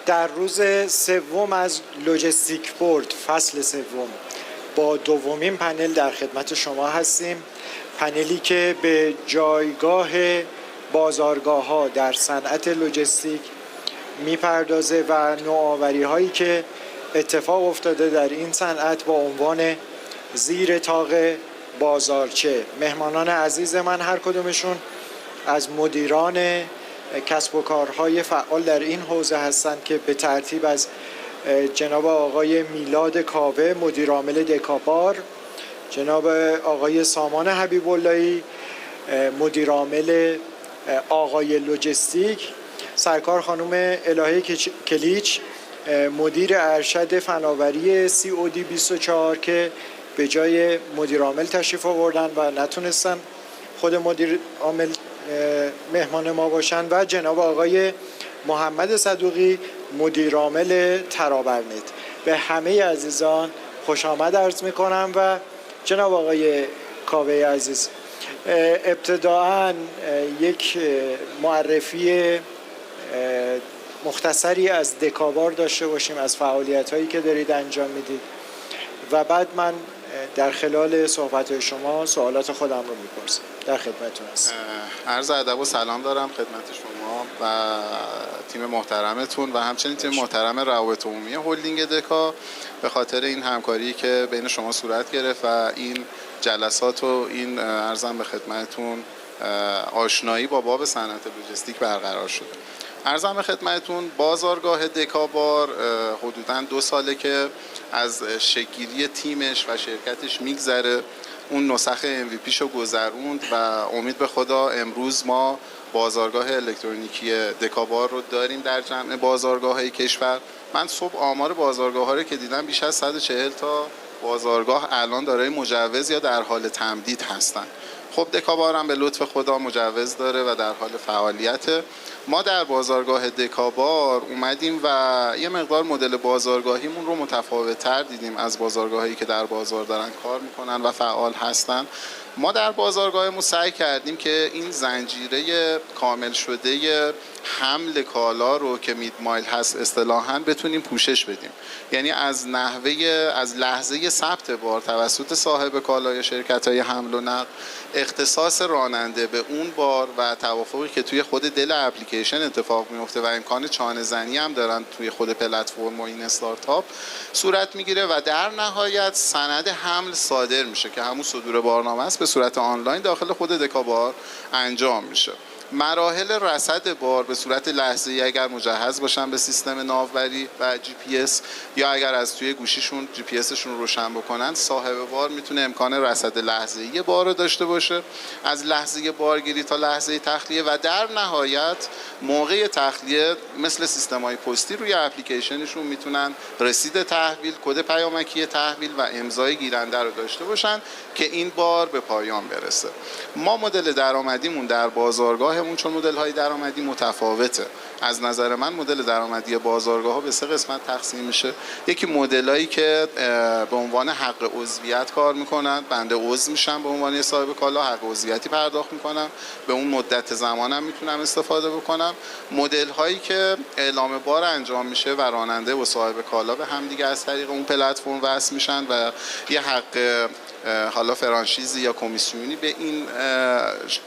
در روز سوم از لوجستیک بورد فصل سوم با دومین پنل در خدمت شما هستیم. پنلی که به جایگاه بازارگاه‌ها در صنعت لوجستیک میپردازه و نوآوری هایی که اتفاق افتاده در این صنعت با عنوان زیر طاق بازارچه. مهمانان عزیز من هر کدومشون از مدیران کسب و کارهای فعال در این حوزه هستند که به ترتیب از جناب آقای میلاد کاوه مدیر عامل دکابار، جناب آقای سامان حبیب اللهی مدیر عامل آقای لوجستیک، سرکار خانم الهه کلیچ مدیر ارشد فناوری COD 24 که به جای مدیر عامل تشریف آوردن و نتونستن خود مدیر عامل مهمان ما باشن، و جناب آقای محمد صدوقی مدیر عامل ترابرنت. به همه عزیزان خوش آمد عرض میکنم. و جناب آقای کاوه عزیز، ابتداعاً یک معرفی مختصری از دکابار داشته باشیم، از فعالیت‌هایی که دارید انجام میدید، و بعد من در خلال صحبت شما سوالات خودم رو میپرسم. در خدمتتون هستم. عرض ادب و سلام دارم خدمت شما و تیم محترمتون و همچنین تیم محترم روابط عمومی هلدینگ دکا به خاطر این همکاری که بین شما صورت گرفت و این جلسات و این عرضم به خدمتتون آشنایی با باب صنعت لوجستیک برقرار شده. عرضم به خدمتتون بازارگاه دکابار حدوداً 2 ساله که از شکل‌گیری تیمش و شرکتش میگذره. اون نسخه MVP شو گذروند و امید به خدا امروز ما بازارگاه الکترونیکی دکابار رو داریم در جمع بازارگاه‌های کشور. من صبح آمار بازارگاه‌ها رو که دیدم بیش از 140 تا بازارگاه الان دارای مجوز یا در حال تمدید هستن. خب دکابار هم به لطف خدا مجوز داره و در حال فعالیت. ما در بازارگاه دکابار اومدیم و یه مقدار مدل بازارگاهیمون رو متفاوت‌تر دیدیم از بازارگاهایی که در بازار دارن کار میکنن و فعال هستن. ما در بازارگاهمون سعی کردیم که این زنجیره کامل شده حمل کالا رو که مید مایل هست اصطلاحاً بتونیم پوشش بدیم. یعنی از لحظه ثبت بار توسط صاحب کالا یا شرکت‌های حمل و نقل، اختصاص راننده به اون بار و توافقی که توی خود دل اپلیکیشن اتفاق میفته و امکان چانه زنی هم دارن توی خود پلتفرم و این استارتاپ صورت میگیره و در نهایت سند حمل صادر میشه که همون صدور بارنامه است، به صورت آنلاین داخل خود دکابار انجام میشه. مراحل رصد بار به صورت لحظه‌ای اگر مجهز باشن به سیستم ناوبری و GPS یا اگر از توی گوشیشون GPSشون رو روشن بکنن، صاحب بار میتونه امکان رصد لحظه‌ای بار رو داشته باشه، از لحظه بارگیری تا لحظه تخلیه، و در نهایت موقع تخلیه مثل سیستم‌های پستی روی اپلیکیشنشون میتونن رسید تحویل، کد پیامکی تحویل و امضای گیرنده رو داشته باشن که این بار به پایان برسه. ما مدل درآمدیمون در بازارگاه چون مدل‌های درآمدی متفاوته. از نظر من مدل درآمدی بازارگاه‌ها به 3 قسمت تقسیم میشه. یکی مدلایی که به عنوان حق عضویت کار میکنن، بنده عضو میشم به عنوان صاحب کالا، حق عضویتی پرداخت میکنم، به اون مدت زمانم میتونم استفاده بکنم. مدل‌هایی که اعلام بار انجام میشه و راننده و صاحب کالا به هم دیگه از طریق اون پلتفرم وصل میشن و یه حق حالا فرانشیزی یا کمیسیونی به این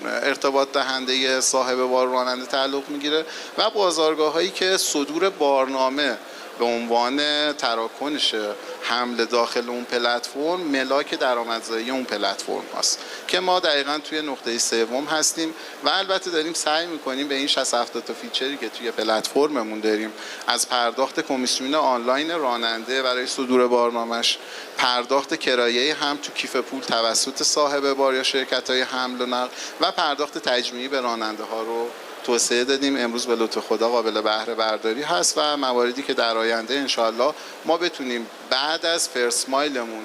ارتباط دهنده صاحب بار راننده تعلق میگیره، و بازارگاه‌هایی که صدور بارنامه به عنوان تراکنش حمل داخل اون پلتفرم ملاک درآمدزایی اون پلتفرم هست که ما دقیقاً توی نقطه سوم هستیم و البته داریم سعی می‌کنیم به این 60-70 تا فیچری که توی پلتفرممون داریم، از پرداخت کمیسیون آنلاین راننده برای صدور بارنامه‌اش، پرداخت کرایه هم تو کیف پول توسط صاحب بار یا شرکت‌های حمل و نقل و پرداخت تجمیعی به راننده‌ها رو توسعه دادیم. امروز به لطف خدا قابل بهره برداری هست و مواردی که در آینده انشالله ما بتونیم بعد از فرست مایلمون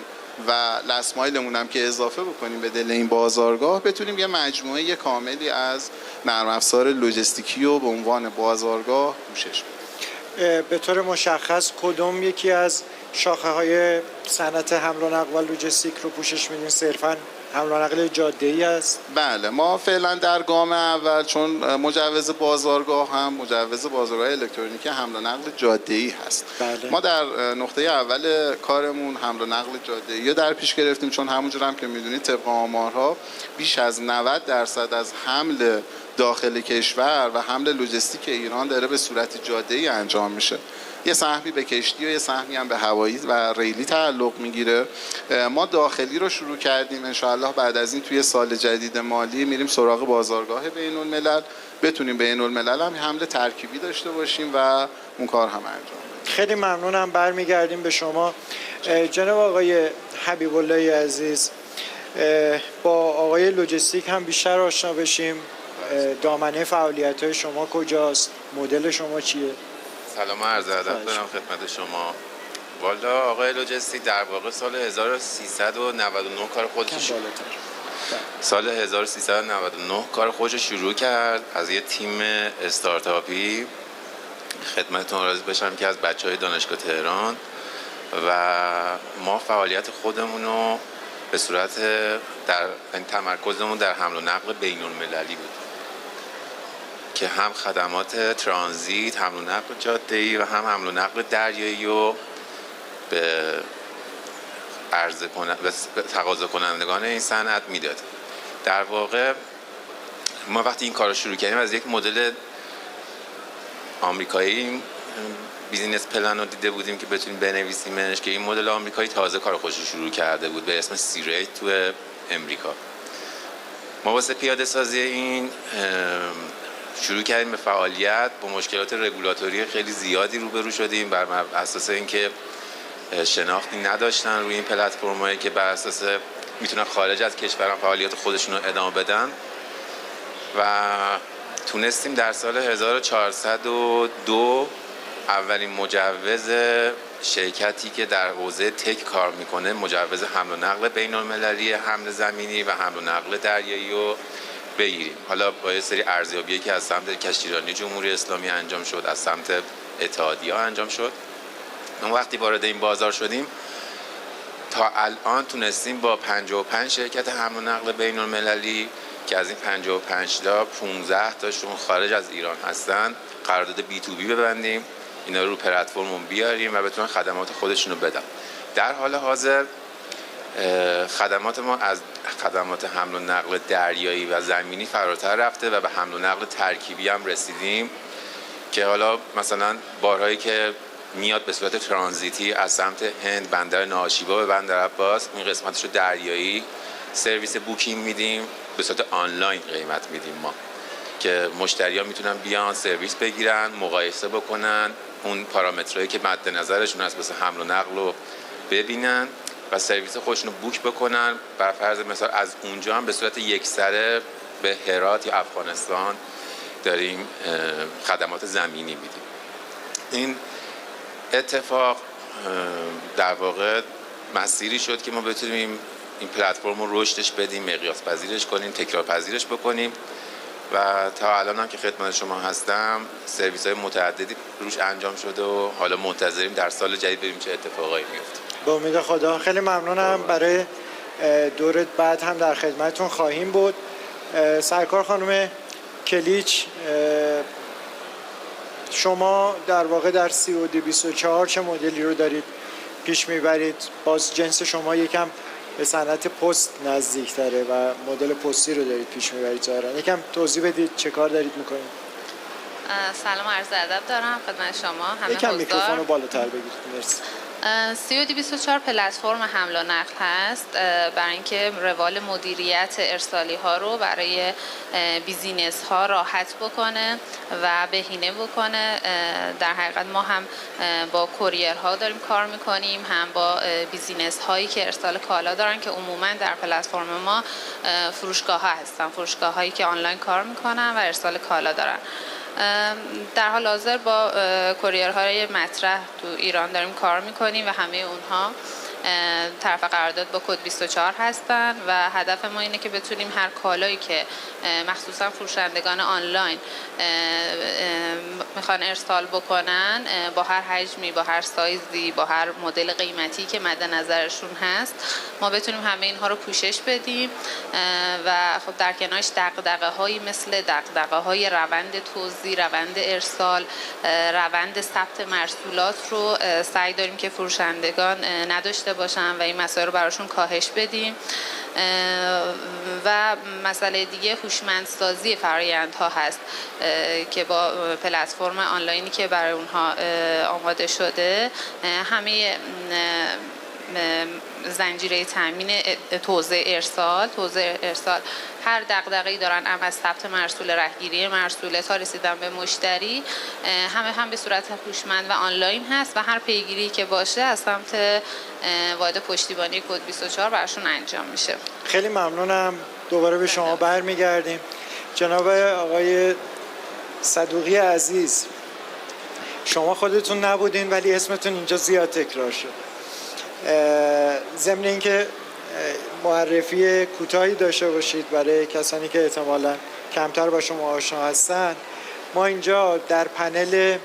و لست مایلمون هم که اضافه بکنیم به دل این بازارگاه، بتونیم یه مجموعه کاملی از نرم افزار لوجستیکی رو به عنوان بازارگاه پوشش بدیم. به طور مشخص کدوم یکی از شاخه‌های صنعت حمل و نقل و لوجستیک رو پوشش میدین؟ صرفاً حمل و نقل جاده‌ای است؟ بله، ما فعلا در گام اول چون مجوز بازارگاه الکترونیکی حمل و نقل جاده‌ای هست. بله. ما در نقطه اول کارمون حمل و نقل جاده‌ای رو در پیش گرفتیم، چون همونجور هم که میدونید طبق آمارها بیش از 90% از حمل داخل کشور و حمل لوجستیک ایران داره به صورت جاده‌ای انجام میشه. یه سهمی به کشتی و یه سهمی هم به هوایی و ریلی تعلق میگیره. ما داخلی رو شروع کردیم، انشاءالله بعد از این توی سال جدید مالی میریم سراغ بازارگاه بین الملل، بتونیم بین الملل هم حمل ترکیبی داشته باشیم و اون کار هم انجام بدیم. خیلی ممنونم. برمیگردیم به شما جناب آقای حبیب الله عزیز. با آقای لوجستیک هم بیشتر آشنا بشیم. دامنه فعالیت‌های شما کجاست؟ مدل شما چیه؟ سلام و عرض ادب دارم خدمت شما. والا آقای لوجستیک در واقع سال 1399 کار خودش سال 1399 کار خودش شروع کرد از یه تیم استارتاپی. خدمتتون عرض بشم که از بچهای دانشگاه تهران، و ما فعالیت خودمون رو به صورت تمرکزمون در حمل و نقل بین المللی بود که هم خدمات ترانزیت، حمل و نقل جاده‌ای و هم حمل و نقل دریایی رو به تقاضا کنندگان این صنعت میداد. در واقع ما وقتی این کار رو شروع کردیم از یک مدل آمریکایی بیزینس پلن رو دیده بودیم که بتونیم بنویسیمش، که این مدل آمریکایی تازه کار خودش رو شروع کرده بود به اسم سیریت تو امریکا. ما واسه پیاده سازی این شروع کردیم به فعالیت. با مشکلات رگولاتوری خیلی زیادی روبرو شدیم بر اساس اینکه شناختی نداشتن روی این پلتفرم‌هایی که بر اساس میتونن خارج از کشور فعالیت خودشون رو ادامه بدن، و تونستیم در سال 1402 اولین مجوز شرکتی که در حوزه تک کار میکنه، مجوز حمل و نقل بین المللی حمل زمینی و حمل و نقل دریایی رو بگیریم. حالا با یه سری ارزیابیایی که از سمت کشتیرانی جمهوری اسلامی انجام شد، از سمت اتحادیه‌ها انجام شد، اون وقتی وارد این بازار شدیم تا الان تونستیم با 55 شرکت حمل و نقل بین المللی که از این 55 تا 15 تاشون خارج از ایران هستن قرارداد B2B ببندیم، اینا رو پلتفرممون بیاریم و بتونن خدمات خودشون رو بدن. در حال حاضر خدمات ما از خدمات حمل و نقل دریایی و زمینی فراتر رفته و به حمل و نقل ترکیبی هم رسیدیم که حالا مثلا بارهایی که میاد به صورت ترانزیتی از سمت هند، بندر ناهاشیبا به بندر عباس، این قسمتش رو دریایی سرویس بوکینگ میدیم، به صورت آنلاین قیمت میدیم ما، که مشتری‌ها میتونن بیان سرویس بگیرن، مقایسه بکنن، اون پارامترهایی که مد نظرشون هست واسه حمل و نقل رو ببینن و سرویس خودشون رو بوک بکنن. بر فرض مثال از اونجا هم به صورت یکسره به هرات یا افغانستان داریم خدمات زمینی میدیم. این اتفاق در واقع مسیری شد که ما بتونیم این پلتفرم رو رشدش بدیم، مقیاس پذیرش کنیم، تکرار پذیرش بکنیم و تا الان هم که خدمت شما هستم سرویس های متعددی روش انجام شده و حالا منتظریم در سال جدید ببینیم چه اتفاقایی میفته. به امید خدا. خیلی ممنونم. برای دور بعد هم در خدمتتون خواهیم بود. سرکار خانم کلیچ، شما در واقع در COD24 چه مدلی رو دارید پیش میبرید؟ باز جنس شما یکم به صنعت پست نزدیک تره و مدل پستی رو دارید پیش میبرید ظاهرا. یکم توضیح بدید چه کار دارید میکنید؟ سلام عرض ادب دارم خدمت شما همه یکم حضار. میکروفون رو بالاتر بگیرید. مرسی. COD24 پلتفرم حمل و نقل هست برای اینکه روال مدیریت ارسالی ها رو برای بیزینس ها راحت بکنه و بهینه بکنه. در حقیقت ما هم با کوریرها داریم کار میکنیم، هم با بیزینس هایی که ارسال کالا دارن که عموما در پلتفرم ما فروشگاه ها هستن، فروشگاه هایی که آنلاین کار میکنن و ارسال کالا دارن. در حال حاضر با کوریرهای مطرح تو ایران داریم کار میکنیم و همه اونها طرف قرارداد با کد 24 هستن و هدف ما اینه که بتونیم هر کالایی که مخصوصا فروشندگان آنلاین میخوان ارسال بکنن با هر حجمی، با هر سایزی، با هر مدل قیمتی که مد نظرشون هست ما بتونیم همه اینها رو پوشش بدیم و خب در کنارش دغدغه‌هایی مثل دغدغه‌های روند توزیع، روند ارسال، روند ثبت مرسولات رو سعی داریم که فروشندگان نداشته باشن و این مسائل رو براشون کاهش بدیم. و مسئله دیگه هوشمندسازی فرآیندها هست که با پلتفرم آنلاینی که برای اونها آماده شده همه زنجیره تامین توزیع ارسال هر دغدغه‌ای دارن از ثبت مرسول، رهگیری مرسول تا رسیدن به مشتری هم به صورت هوشمند و آنلاین هست و هر پیگیری که باشه از سمت واحد پشتیبانی کد 24 براشون انجام میشه. خیلی ممنونم. دوباره به شما برمیگردیم. جناب آقای صدوقی عزیز، شما خودتون نبودین ولی اسمتون اینجا زیاد تکرار شد. ضمن اینکه معرفی کوتاهی داشته باشید برای کسانی که احتمالاً کمتر با شما آشنا هستن، ما اینجا در پنل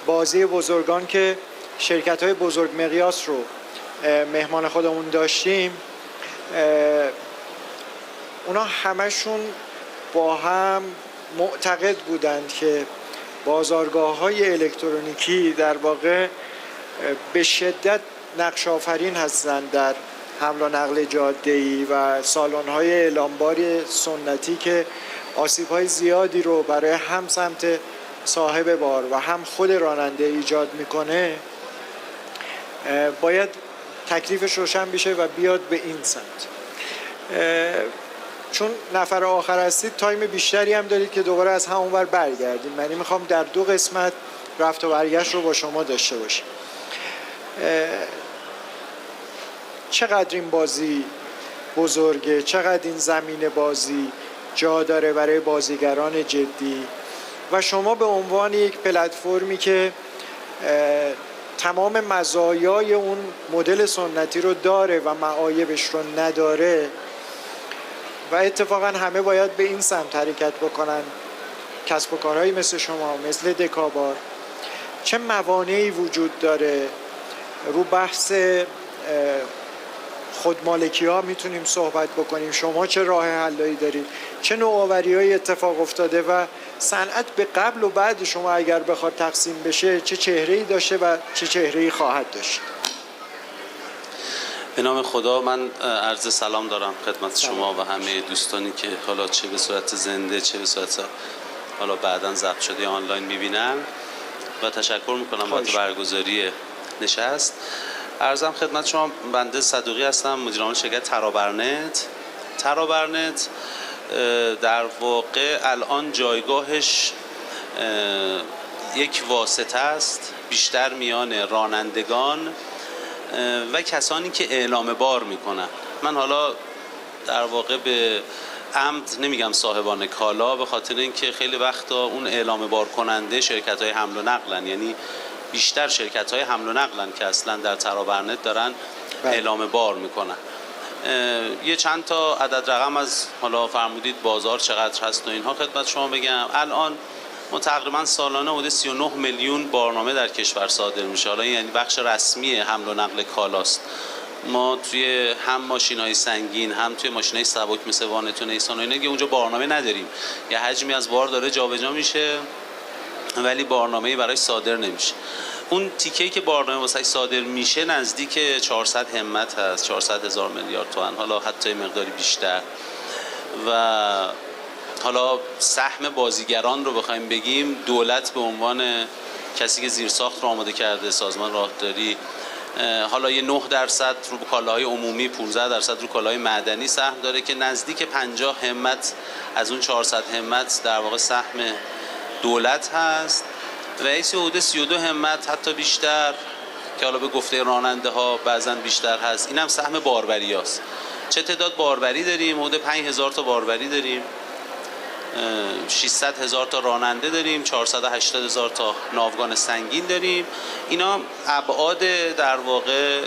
بازی بزرگان که شرکت‌های بزرگ مقیاس رو مهمان خودمون داشتیم، اونا همشون با هم معتقد بودند که بازارگاه‌های الکترونیکی در واقع به شدت نقش آفرین هستند در حمل و نقل جاده‌ای و سالن‌های اعلامباری سنتی که آسیب‌های زیادی رو برای هم سمت صاحب بار و هم خود راننده ایجاد میکنه، باید تکلیفش روشن بشه و بیاد به این سمت. چون نفر آخر هستید تایم بیشتری هم دارید که دوباره از همون ور برگردیم. من میخوام در 2 قسمت رفت و برگشت رو با شما داشته باشیم. چقدر این بازی بزرگه، چقدر این زمین بازی جا داره برای بازیگران جدی و شما به عنوان یک پلتفرمی که تمام مزایای اون مدل سنتی رو داره و معایبش رو نداره و اتفاقا همه باید به این سمت حرکت بکنن، کسب و کارهایی مثل شما، مثل دکابار، چه موانعی وجود داره؟ رو بحث خودمالکی ها میتونیم صحبت بکنیم. شما چه راه حلایی دارید؟ چه نوآوری های اتفاق افتاده و صنعت به قبل و بعد شما اگر بخواد تقسیم بشه چه چهره‌ای داشته و چه چهره‌ای خواهد داشت؟ به نام خدا، من عرض سلام دارم خدمت شما و همه دوستانی که حالا چه به صورت زنده چه به صورت حالا بعداً ضبط شده آنلاین میبینن و تشکر میکنم بابت برگزاری نشست. عرضم خدمت شما، بنده صدوقی هستم، مدیر عامل شرکت ترابرنت. ترابرنت در واقع الان جایگاهش یک واسطه است بیشتر میان رانندگان و کسانی که اعلام بار میکنن. من حالا در واقع به عمد نمیگم صاحبان کالا، به خاطر اینکه خیلی وقتا اون اعلام بار کننده شرکت های حمل و نقلن، یعنی بیشتر شرکت های حمل و نقلن که اصلا در ترابرنت دارن اعلام بار میکنن. یه چند تا عدد رقم از حالا فرمودید بازار چقدر هست و اینها خدمت شما بگم. الان ما تقریبا سالانه حدود 39 میلیون بارنامه در کشور صادر میشه. حالا یعنی بخش رسمی حمل و نقل کالاست. ما توی هم ماشین‌های سنگین هم توی ماشین‌های سبک مثل وانت و نیسان و اینا که اونجا بارنامه نداریم، یه حجمی از بار داره جابجا میشه ولی بارنامه‌ای براش صادر نمیشه. اون تیکه‌ای که بارنامه واسه صادر میشه نزدیک 400 همت هست، 400,000 میلیارد تومان، حالا حتی مقداری بیشتر. و حالا سهم بازیگران رو بخوایم بگیم، دولت به عنوان کسی که زیرساخت رو آماده کرده، سازمان راهداری، حالا یه 9% رو کالاهای عمومی، 15% رو کالاهای معدنی سهم داره که نزدیک 50 همت از اون 400 همت در واقع سهم دولت هست و ایسی حدود 32 همت حتی بیشتر که حالا به گفته راننده ها بعضن بیشتر هست، این هم سهم باربری هست. چه تعداد باربری داریم؟ حدود 5000 تا باربری داریم، 600,000 تا راننده داریم، 480,000 تا ناوگان سنگین داریم. اینا ابعاد در واقع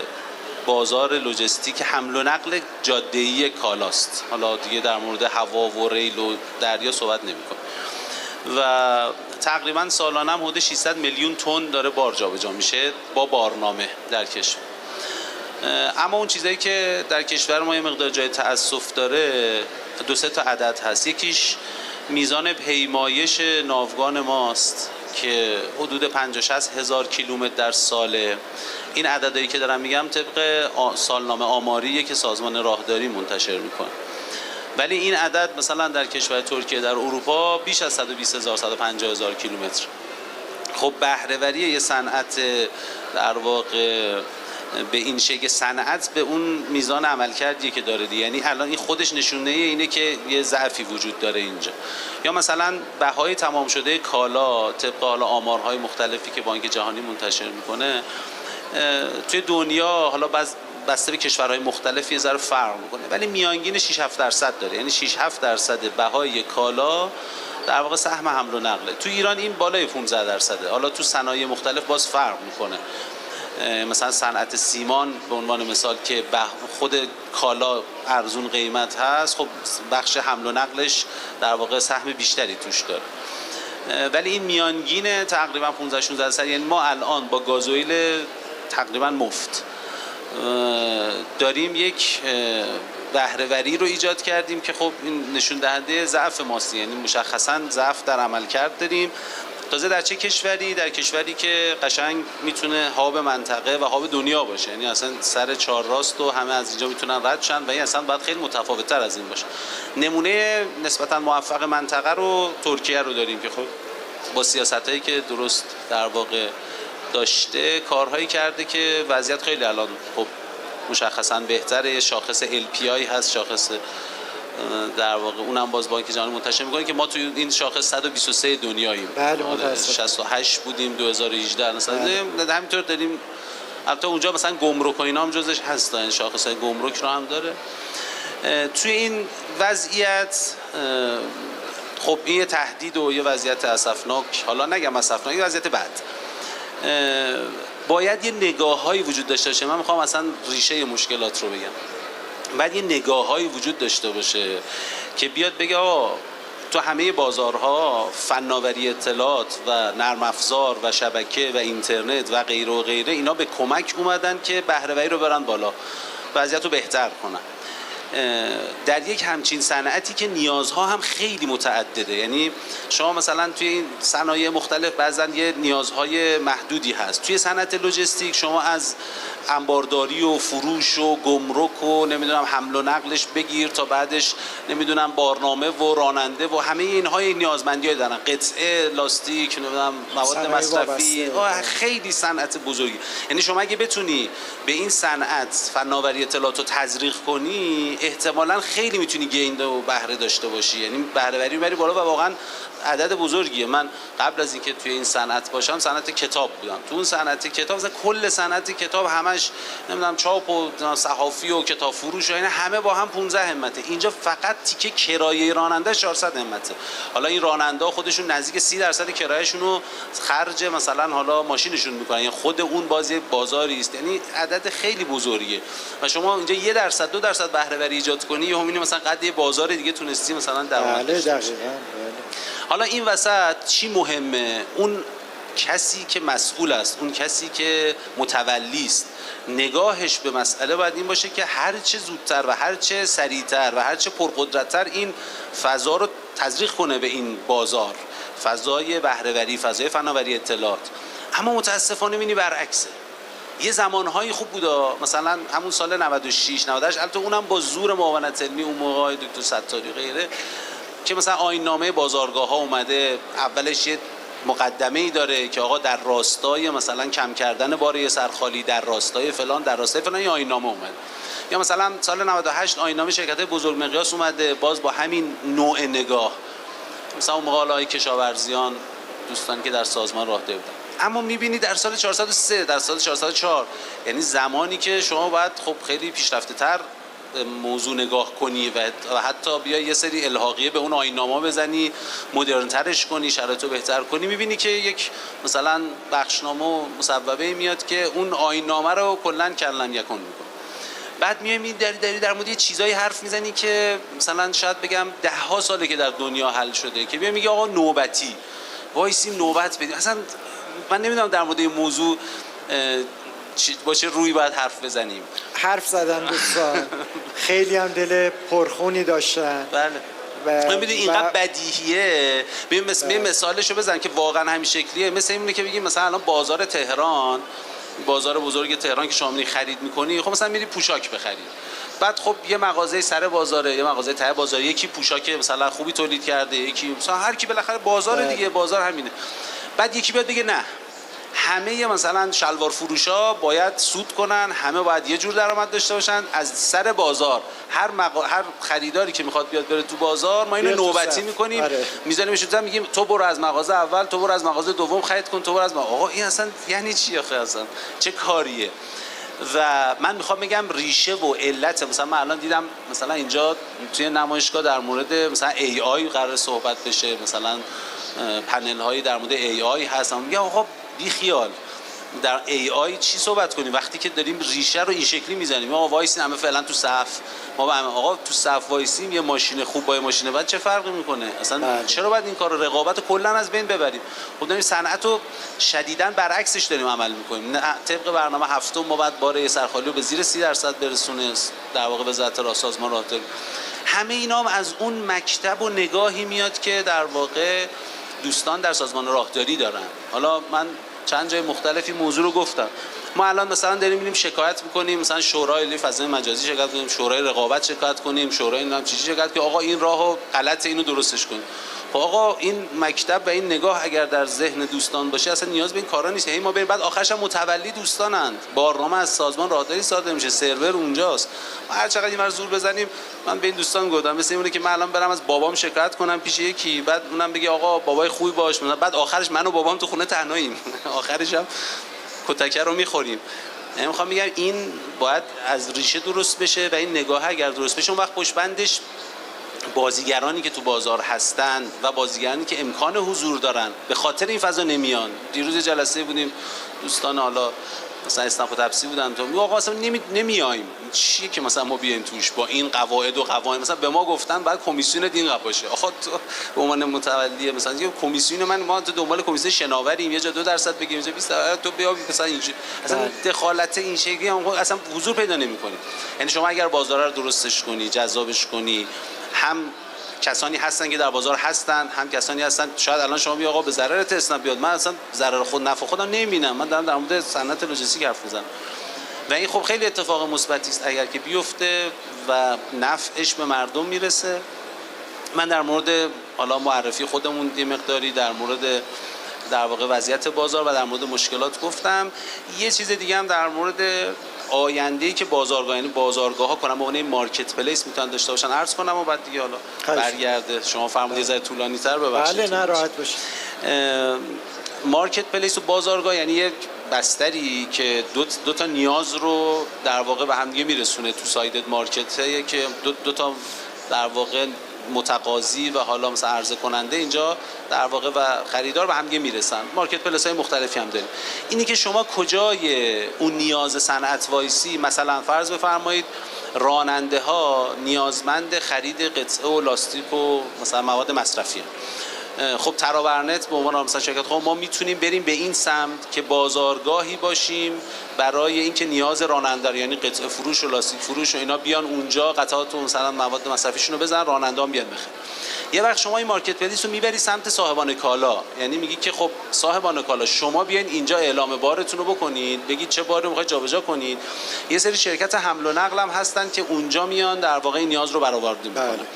بازار لوجستیک حمل و نقل جاده‌ای کالاست. حالا دیگه در مورد هوا و ریل و دریا صحبت نمی‌کنم. و تقریبا سالانه هم حدود 600 میلیون تن داره بار جابجا میشه با بارنامه در کشور. اما اون چیزایی که در کشور ما یه مقدار جای تأسف داره، 2-3 تا عدد هست. یکیش میزان پیمایش ناوگان ماست که حدود 50-60 هزار کیلومتر در ساله. این عددهایی که دارم میگم طبق سالنامه آماریه که سازمان راهداری منتشر میکنه. ولی این عدد مثلا در کشور ترکیه، در اروپا بیش از 120,000 150,000 کیلومتر. خب بهره‌وری یه صنعت در واقع به این شکل صنعت به اون میزان عملکردی که داره دیگه، یعنی الان این خودش نشونه اینه که یه ضعفی وجود داره اینجا. یا مثلا بهای تمام شده کالا طبق حالا آمارهای مختلفی که بانک جهانی منتشر میکنه توی دنیا، حالا بسته به کشورهای مختلف یه ذره فرق میکنه، ولی میانگین 6-7% داره. یعنی 6-7% بهای کالا در واقع سهم حمل و نقله. تو ایران این بالای 15%. حالا تو صنایع مختلف باز فرق میکنه. مثلا صنعت سیمان به عنوان مثال که خود کالا ارزون قیمت هست، خب بخش حمل و نقلش در واقع سهم بیشتری توش داره. ولی این میانگین تقریبا 15-16%. یعنی ما الان با گازوئیل تقریبا مفت داریم یک بهره‌وری رو ایجاد کردیم که خب این نشون دهنده ضعف ماست. یعنی مشخصاً ضعف در عملکرد داریم. تازه در چه کشوری؟ در کشوری که قشنگ میتونه هاب منطقه و هاب دنیا باشه. یعنی اصلا سر چهار راست و همه از اینجا میتونن رد شن و این اصلا باید خیلی متفاوت‌تر از این باشه. نمونه نسبتاً موفق منطقه رو ترکیه رو داریم که خب با سیاستایی که درست در واقع داشته کارهایی کرده که وضعیت خیلی الان خب مشخصاً بهتره. شاخص LPI هست، شاخص در واقع اونم باز بانک جهانی منتشر میکنه که ما توی این شاخص 123 دنیاییم. بله 68 بودیم 2018 مثلا. همینطور داریم. البته اونجا مثلا گمرک و اینا هم جزش هست، این شاخص گمرک رو هم داره. توی این وضعیت خب این یه تهدید و یه وضعیت اسفناک، حالا نگم اسفناک، یه وضعیت بد. باید یه نگاه‌هایی وجود داشته باشه. من میخوام اصلا ریشه مشکلات رو بگم. بعد یه نگاه‌هایی وجود داشته باشه که بیاد بگه تو همه بازارها فناوری اطلاعات و نرم افزار و شبکه و اینترنت و غیره و غیره اینا به کمک اومدن که بهره‌وری رو برن بالا، وضعیت رو بهتر کنن. در یک همچین صنعتی که نیازها هم خیلی متعدده، یعنی شما مثلا توی این صنایع مختلف بعضا یه نیازهای محدودی هست. توی صنعت لوجستیک شما از انبارداری و فروش و گمرک و نمیدونم حمل و نقلش بگیر تا بعدش نمیدونم بارنامه و راننده و همه اینهای نیازمندی‌های دارن، قطعه لاستیک، نمیدونم مواد مصرفی، خیلی صنعت بزرگی. یعنی شما اگه بتونی به این صنعت فناوری اطلاعات رو تزریق کنی احتمالاً خیلی میتونی گین و بهره داشته باشی. یعنی بهره‌وری میبری بالا و واقعاً عدد بزرگیه. من قبل از اینکه توی این صنعت باشم صنعت کتاب بودم. تو اون صنعت کتاب مثلا کل صنعت کتاب همش نمیدونم چاپ و صحافی و کتاب فروش و اینا همه با هم 15 همته. اینجا فقط تیکه کرایه راننده 400 همته. حالا این راننده خودشون نزدیک 30% کرایه‌شون رو خرج مثلا حالا ماشینشون میکنن. یعنی خود اون بازی بازاری است. یعنی عدد خیلی بزرگیه. و شما اینجا 1% 2% بهره‌وری ایجاد کنی یهو می‌بینی مثلا قد یه بازار دیگه تونستی مثلا درآمد داشته باشی. حالا این وسط چی مهمه؟ اون کسی که مسئول است، اون کسی که متولی است، نگاهش به مسئله باید این باشه که هر چه زودتر و هر چه سریعتر و هر چه پرقدرت‌تر این فضا رو تزریق کنه به این بازار، فضای بهره‌وری، فضای فناوری اطلاعات. اما متاسفانه می‌بینی برعکسه. یه زمانهایی خوب بودا، مثلا همون سال 96 98، البته اونم با زور معاونت علمی اون موقع دکتر ستاری غیره، که مثلا آیین‌نامه بازارگاه ها اومده، اولش یه مقدمه‌ای داره که آقا در راستای مثلا کم کردن بار سرخالی، در راستای فلان، در راستای فلان این آیین‌نامه اومده. یا مثلا سال 98 آیین‌نامه شرکت‌های بزرگ مقیاس اومده، باز با همین نوع نگاه. مثلا اون مقاله‌های کشاورزیان، دوستان که در سازمان راهده بودن. اما می‌بینی در سال 403، در سال 404، یعنی زمانی که شما باید خب خیلی پیشرفته‌تر موضوع نگاه کنی و حتی بیا یه سری الحاقیه به اون آیین‌نامه بزنی، مدرن ترش کنی، شرایطو بهتر کنی، می‌بینی که یک مثلا بخشنامه و مصوبه میاد که اون آیین‌نامه رو کلاً کلم یکون میکنه. بعد میای داری در مورد یه چیزایی حرف میزنی که مثلا شاید بگم 10 ها ساله که در دنیا حل شده، که میگه آقا نوبتی وایسیم نوبت بدیم. اصلا من نمیدونم در مورد این موضوع با چه روی باید حرف بزنیم. حرف زدن دوستان، خیلی هم دل پرخونی داشتن. بله. من میدونی اینقدر بدیهیه. ببین مثالشو بزن که واقعا همین شکلیه. مثل اینه که بگیم مثلا الان بازار تهران، بازار بزرگ تهران که شما میری خرید میکنی، خب مثلا میری پوشاک بخری، بعد خب یه مغازه سر بازاره، یه مغازه ته بازاره، یکی پوشاک مثلا خوبی تولید کرده، یکی مثلا هر کی بالاخره بازار دیگه، بازار همینه. بعد یکی بیاد بگه نه، همه مثلا شلوار فروشا باید سود کنن، همه باید یه جور درآمد داشته باشن از سر بازار. هر خریداری که میخواد بیاد بره تو بازار، ما اینو نوبتی میکنیم، میذاریمش تو، میگیم تو برو از مغازه اول، تو برو از مغازه دوم خرید کن، تو برو از آقا این اصلا یعنی چی آخه؟ اصلا چه کاریه؟ و من میخوام بگم ریشه و علت. مثلا من الان دیدم مثلا اینجا توی نمایشگاه در مورد مثلا AI قرار صحبت بشه، مثلا پنل هایی در مورد AI هستن. میگم آقا بی خیال، در AI چی صحبت کنیم وقتی که داریم ریشه رو این شکلی میزنیم؟ آقا وایسین همه فعلا تو صف، ما آقا تو صف وایسیم، یه ماشین خوب با یه ماشین بد چه فرقی میکنه اصلا؟ چرا باید این کارو رقابت رو کلا از بین ببریم؟ خب داریم صنعت رو شدیداً برعکسش داریم عمل میکنیم. طبق برنامه هفتم ما بعد باره سرخالی رو به زیر 30% برسونه، در واقع وزارت راه سازمان راهداری. همه اینا هم از اون مکتب و نگاهی میاد که در واقع دوستان در سازمان راهداری دارن. حالا من چند جای مختلفی موضوع رو گفتم. ما الان مثلا داریم میریم شکایت میکنیم، مثلا شورای فضای مجازی شکایت کنیم، شورای رقابت شکایت کنیم، شورای نمیدونم چی شکایت که آقا این راهو غلطه، اینو درستش کنیم. خب آقا این مکتب و این نگاه اگر در ذهن دوستان باشه اصلا نیاز به این کارا نیست. ما بریم بعد آخرش هم متولی دوستانند، بارنامه از سازمان راهداری صادر میشه، سرور اونجاست. ما هر چقدر اینور زور بزنیم، من به این دوستان گفتم مثل اینه که من الان برم از بابام شکایت کنم پیش یکی، بعد اونم بگه آقا بابای خوبی باش، بعد آخرش من و بابام تو خونه تنهاییم، آخرش هم کتکه رو میخوریم. میخوام بگم این باید از ریشه درست بشه و این نگاه اگر درست بشه اون وقت پشتبندش بازیگرانی که تو بازار هستن و بازیگرانی که امکان حضور دارن به خاطر این فضا نمیان. دیروز جلسه بودیم دوستان، حالا مثلا اسنپ و تپسی بودن، تو میگه آقا اصلا نمیایم، چیه که مثلا ما بیایم توش با این قواعد و قوانین؟ مثلا به ما گفتن بعد کمیسیون دین باشه. آقا تو به عنوان متولی مثلا یه کمیسیون ما تو دنبال کمیسیون شناوریم، یه جا 2% بگیم، یه جا 20%، تو بیا مثلا اینجا اصلا دخالت این شکلی اصلا حضور پیدا نمی‌کنی. یعنی شما اگر بازار رو درستش کنی، جذابش کنی، هم کسانی هستن که در بازار هستن، هم کسانی هستن شاید الان شما بیا آقا به ضرر اسنپ بیاد، من اصلا ضرر خود نفع خودم نمیبینم، من دارم در مورد صنعت لوجستیک حرف میزنم و این خب خیلی اتفاق مثبتی است اگر که بیفته و نفعش به مردم میرسه. من در مورد حالا معرفی خودمون یه مقداری در مورد در واقع وضعیت بازار و در مورد مشکلات گفتم. یه چیز دیگه هم در مورد آینده‌ای که بازارگاه، یعنی بازارگاه‌ها کنم به عنوان مارکت پلیس میتونن داشته باشن عرض کنم و بعد دیگه حالا برگرده. شما فرمودید یه ذره طولانی‌تر ببخشید. بله نه راحت باشید. مارکت پلیس و بازارگاه یعنی یک بستری که دو تا نیاز رو در واقع به هم دیگه میرسونه. تو سایدد مارکته که دو تا در واقع متقاضی و حالا مثلا عرضه کننده اینجا در واقع و خریدار به هم دیگه میرسن. مارکت پلیس های مختلفی هم داریم. اینی که شما کجای اون نیاز صنعت وایسی، مثلا فرض بفرمایید راننده ها نیازمند خرید قطعه و لاستیک و مثلا مواد مصرفی هم. خب ترابرنت به عنوان مثلا شرکت خب ما میتونیم بریم به این سمت که بازارگاهی باشیم برای اینکه نیاز راننده یعنی قطعه فروش و لاستیک فروش و اینا بیان اونجا قطعات و مثلا مواد مصرفیشون رو بزنن، راننده‌ها بیان بخرن. یه وقت شما این مارکت پلیس رو میبری سمت صاحبان کالا، یعنی میگی که خب صاحبان کالا شما بیاین اینجا اعلام بارتون رو بکنید، بگید چه باری میخواید جابجا کنید. یه سری شرکت حمل و نقل هم هستن که اونجا میان در واقع این نیاز رو برآورده میکنن.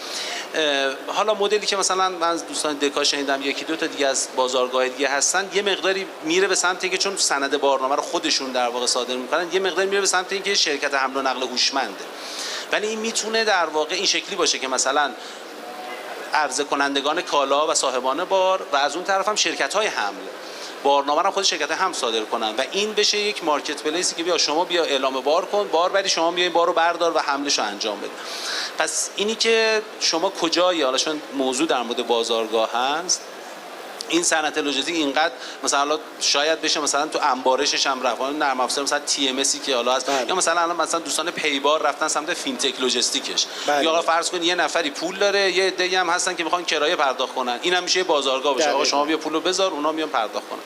حالا مدلی که مثلا من از دوستان دکا شنیدم یکی دو تا دیگه از بازارگاه دیگه هستن، یه مقداری میره به سمت اینکه چون سند بارنامه رو خودشون در واقع صادر میکنن، یه مقداری میره به سمت اینکه شرکت حمل و نقل هوشمنده. ولی این میتونه در واقع این شکلی باشه که مثلا عرضه کنندگان کالا و صاحبان بار و از اون طرف هم شرکت‌های حمل بارنامه رو خود شرکت هم صادر کنن و این بشه یک مارکت پلیسی که بیا شما بیا اعلام بار کن، بار بری، شما بیا این بار رو بردار و حملش رو انجام بده. پس اینی که شما کجایی، حالا چون موضوع در مورد بازارگاه هست، این صنعت لوجستیک اینقدر مثلا شاید بشه مثلا تو انبارشش هم رفت، نرم افزار مثلا تی ام اسی که حالا هست، یا مثلا الان مثلا دوستان پیبار رفتن سمت فینتک لوجستیکش، یا آقا فرض کن یه نفری پول داره، یه عده‌ای هم هستن که میخوان کرایه پرداخت کنن، اینم میشه بازارگاه بشه، آقا شما بیا پولو بذار اونا میان پرداخت کنن.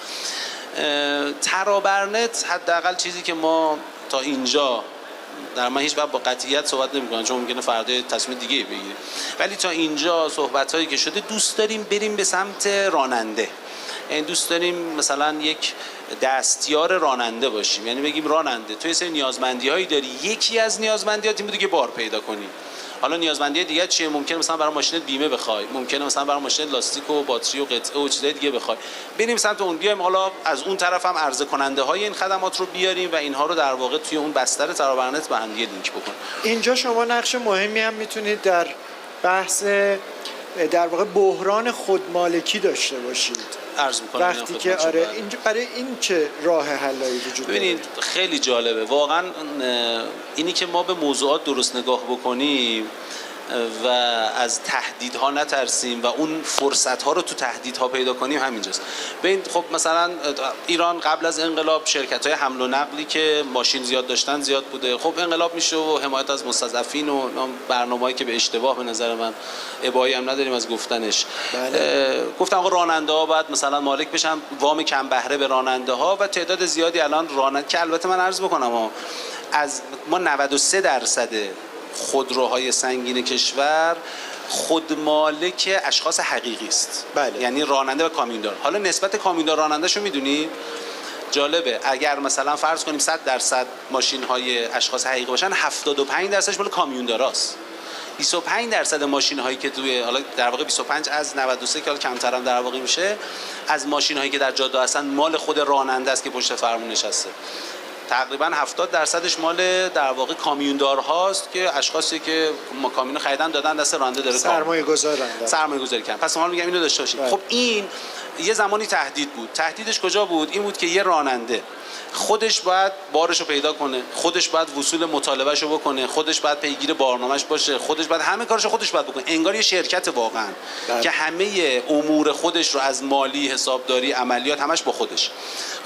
ترابرنت حداقل چیزی که ما تا اینجا در من هیچ وقت با قطعیت صحبت نمی‌کنم چون ممکنه فردا تصمیم دیگه بگیریم، ولی تا اینجا صحبت‌هایی که شده دوست داریم بریم به سمت راننده، یعنی دوست داریم مثلا یک دستیار راننده باشیم، یعنی بگیم راننده تو یه سری نیازمندی‌هایی داری، یکی از نیازمندیات این بوده که بار پیدا کنی. حالا نیازمندی دیگه چیه؟ ممکنه مثلا برای ماشینت بیمه بخوای، ممکنه مثلا برای ماشینت لاستیک و باتری و قطعه و چیزای دیگه بخوای. بریم سمت اون، بیایم حالا از اون طرف هم عرضه کننده های این خدمات رو بیاریم و اینها رو در واقع توی اون بستر ترابرنت با هم دیگه لینک بکنیم. اینجا شما نقش مهمی هم میتونید در بحث در واقع بحران خودمالکی داشته باشید. عرض می‌کنم وقتی که آره اینجا برای این چه راه حلایی وجود داره؟ ببینید خیلی جالبه واقعا اینی که ما به موضوعات درست نگاه بکنیم و از تهدیدها نترسیم و اون فرصت‌ها رو تو تهدیدها پیدا کنیم همینجاست. ببین خب مثلا ایران قبل از انقلاب شرکت‌های حمل و نقلی که ماشین زیاد داشتن زیاد بوده، خب انقلاب میشه و حمایت از مستضعفین و برنامه‌ای که به اشتباه به نظر من ابایی هم نداریم از گفتنش. گفتم آقا راننده‌ها باید مثلا مالک بشن، وام کم بهره به راننده‌ها و تعداد زیادی الان راننده که البته من عرض بکنم از ما 93% خودروهای سنگین کشور خودمالک اشخاص حقیقی است. بله. یعنی راننده و کامیوندار. حالا نسبت کامیوندار رانندهشو میدونید؟ جالبه، اگر مثلا فرض کنیم 100% ماشین‌های اشخاص حقیقی باشن 75%ش مال کامیونداراست. 25% ماشین‌هایی که توی حالا در واقع 25 از 93 که حالا کمتر هم در واقع میشه از ماشین‌هایی که در جاده هستن مال خود راننده است که پشت فرمون نشسته. تقریبا 70%ش مال در واقع کامیوندار هاست که اشخاصی که کامیونو خریدن دادن دست راننده داره سرمایه‌گذاری کردن. پس ما میگم اینو داشته باشید. خب این یه زمانی تهدید بود. تهدیدش کجا بود؟ این بود که یه راننده خودش باید بارشو پیدا کنه، خودش باید وصول مطالبهشو بکنه، خودش باید پیگیر بارنامه‌اش باشه، خودش باید همه کارشو خودش باید بکنه. انگار یه شرکت واقعا که همه امور خودش رو از مالی، حسابداری، عملیات همش با خودش.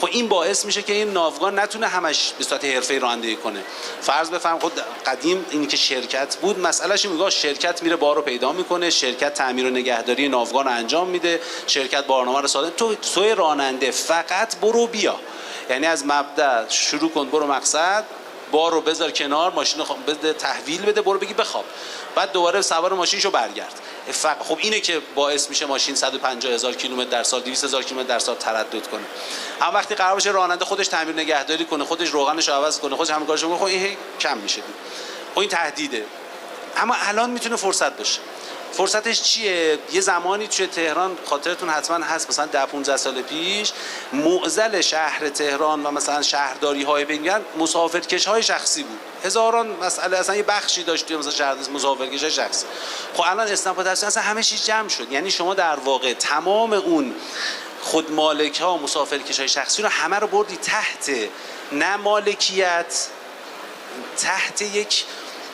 خب این باعث میشه که این ناوگان نتونه همش به صورت حرفه‌ای رانندگی کنه. فرض بفرم خود قدیم اینی که شرکت بود، مسئلهش میگه شرکت میره بار رو پیدا میکنه، شرکت تعمیر و نگهداری ناوگان رو انجام میده، شرکت بارنامه رو ساده. توی راننده فقط برو بیا، یعنی از مبدا شروع کن برو مقصد، بار رو بذار کنار، ماشین رو بده تحویل بده، برو بگی بخواب، بعد دوباره سوار ماشینشو برگرد. خب اینه که باعث میشه ماشین 150,000 کیلومتر در سال 200,000 کیلومتر در سال تردد کنه. هم وقتی قرار باشه راننده خودش تعمیر نگهداری کنه، خودش روغنش رو عوض کنه، خودش همه کارشو کنه، خب این کم میشه. خب این تهدیده. اما الان میتونه فرصت باشه. فرصتش چیه؟ یه زمانی توی تهران خاطرتون حتما هست مثلا 10-15 سال پیش معضل شهر تهران و مثلا شهرداری‌های بگن مسافرکش‌های شخصی بود. هزاران مسئله اصلا یه بخشی داشت توی مثلا شهر مسافرکش‌های شخصی. خب الان اسنپ اصلا همه چیز جمع شد. یعنی شما در واقع تمام اون خودمالک‌ها و مسافرکش‌های شخصی رو همه رو بردی تحت نه مالکیت، تحت یک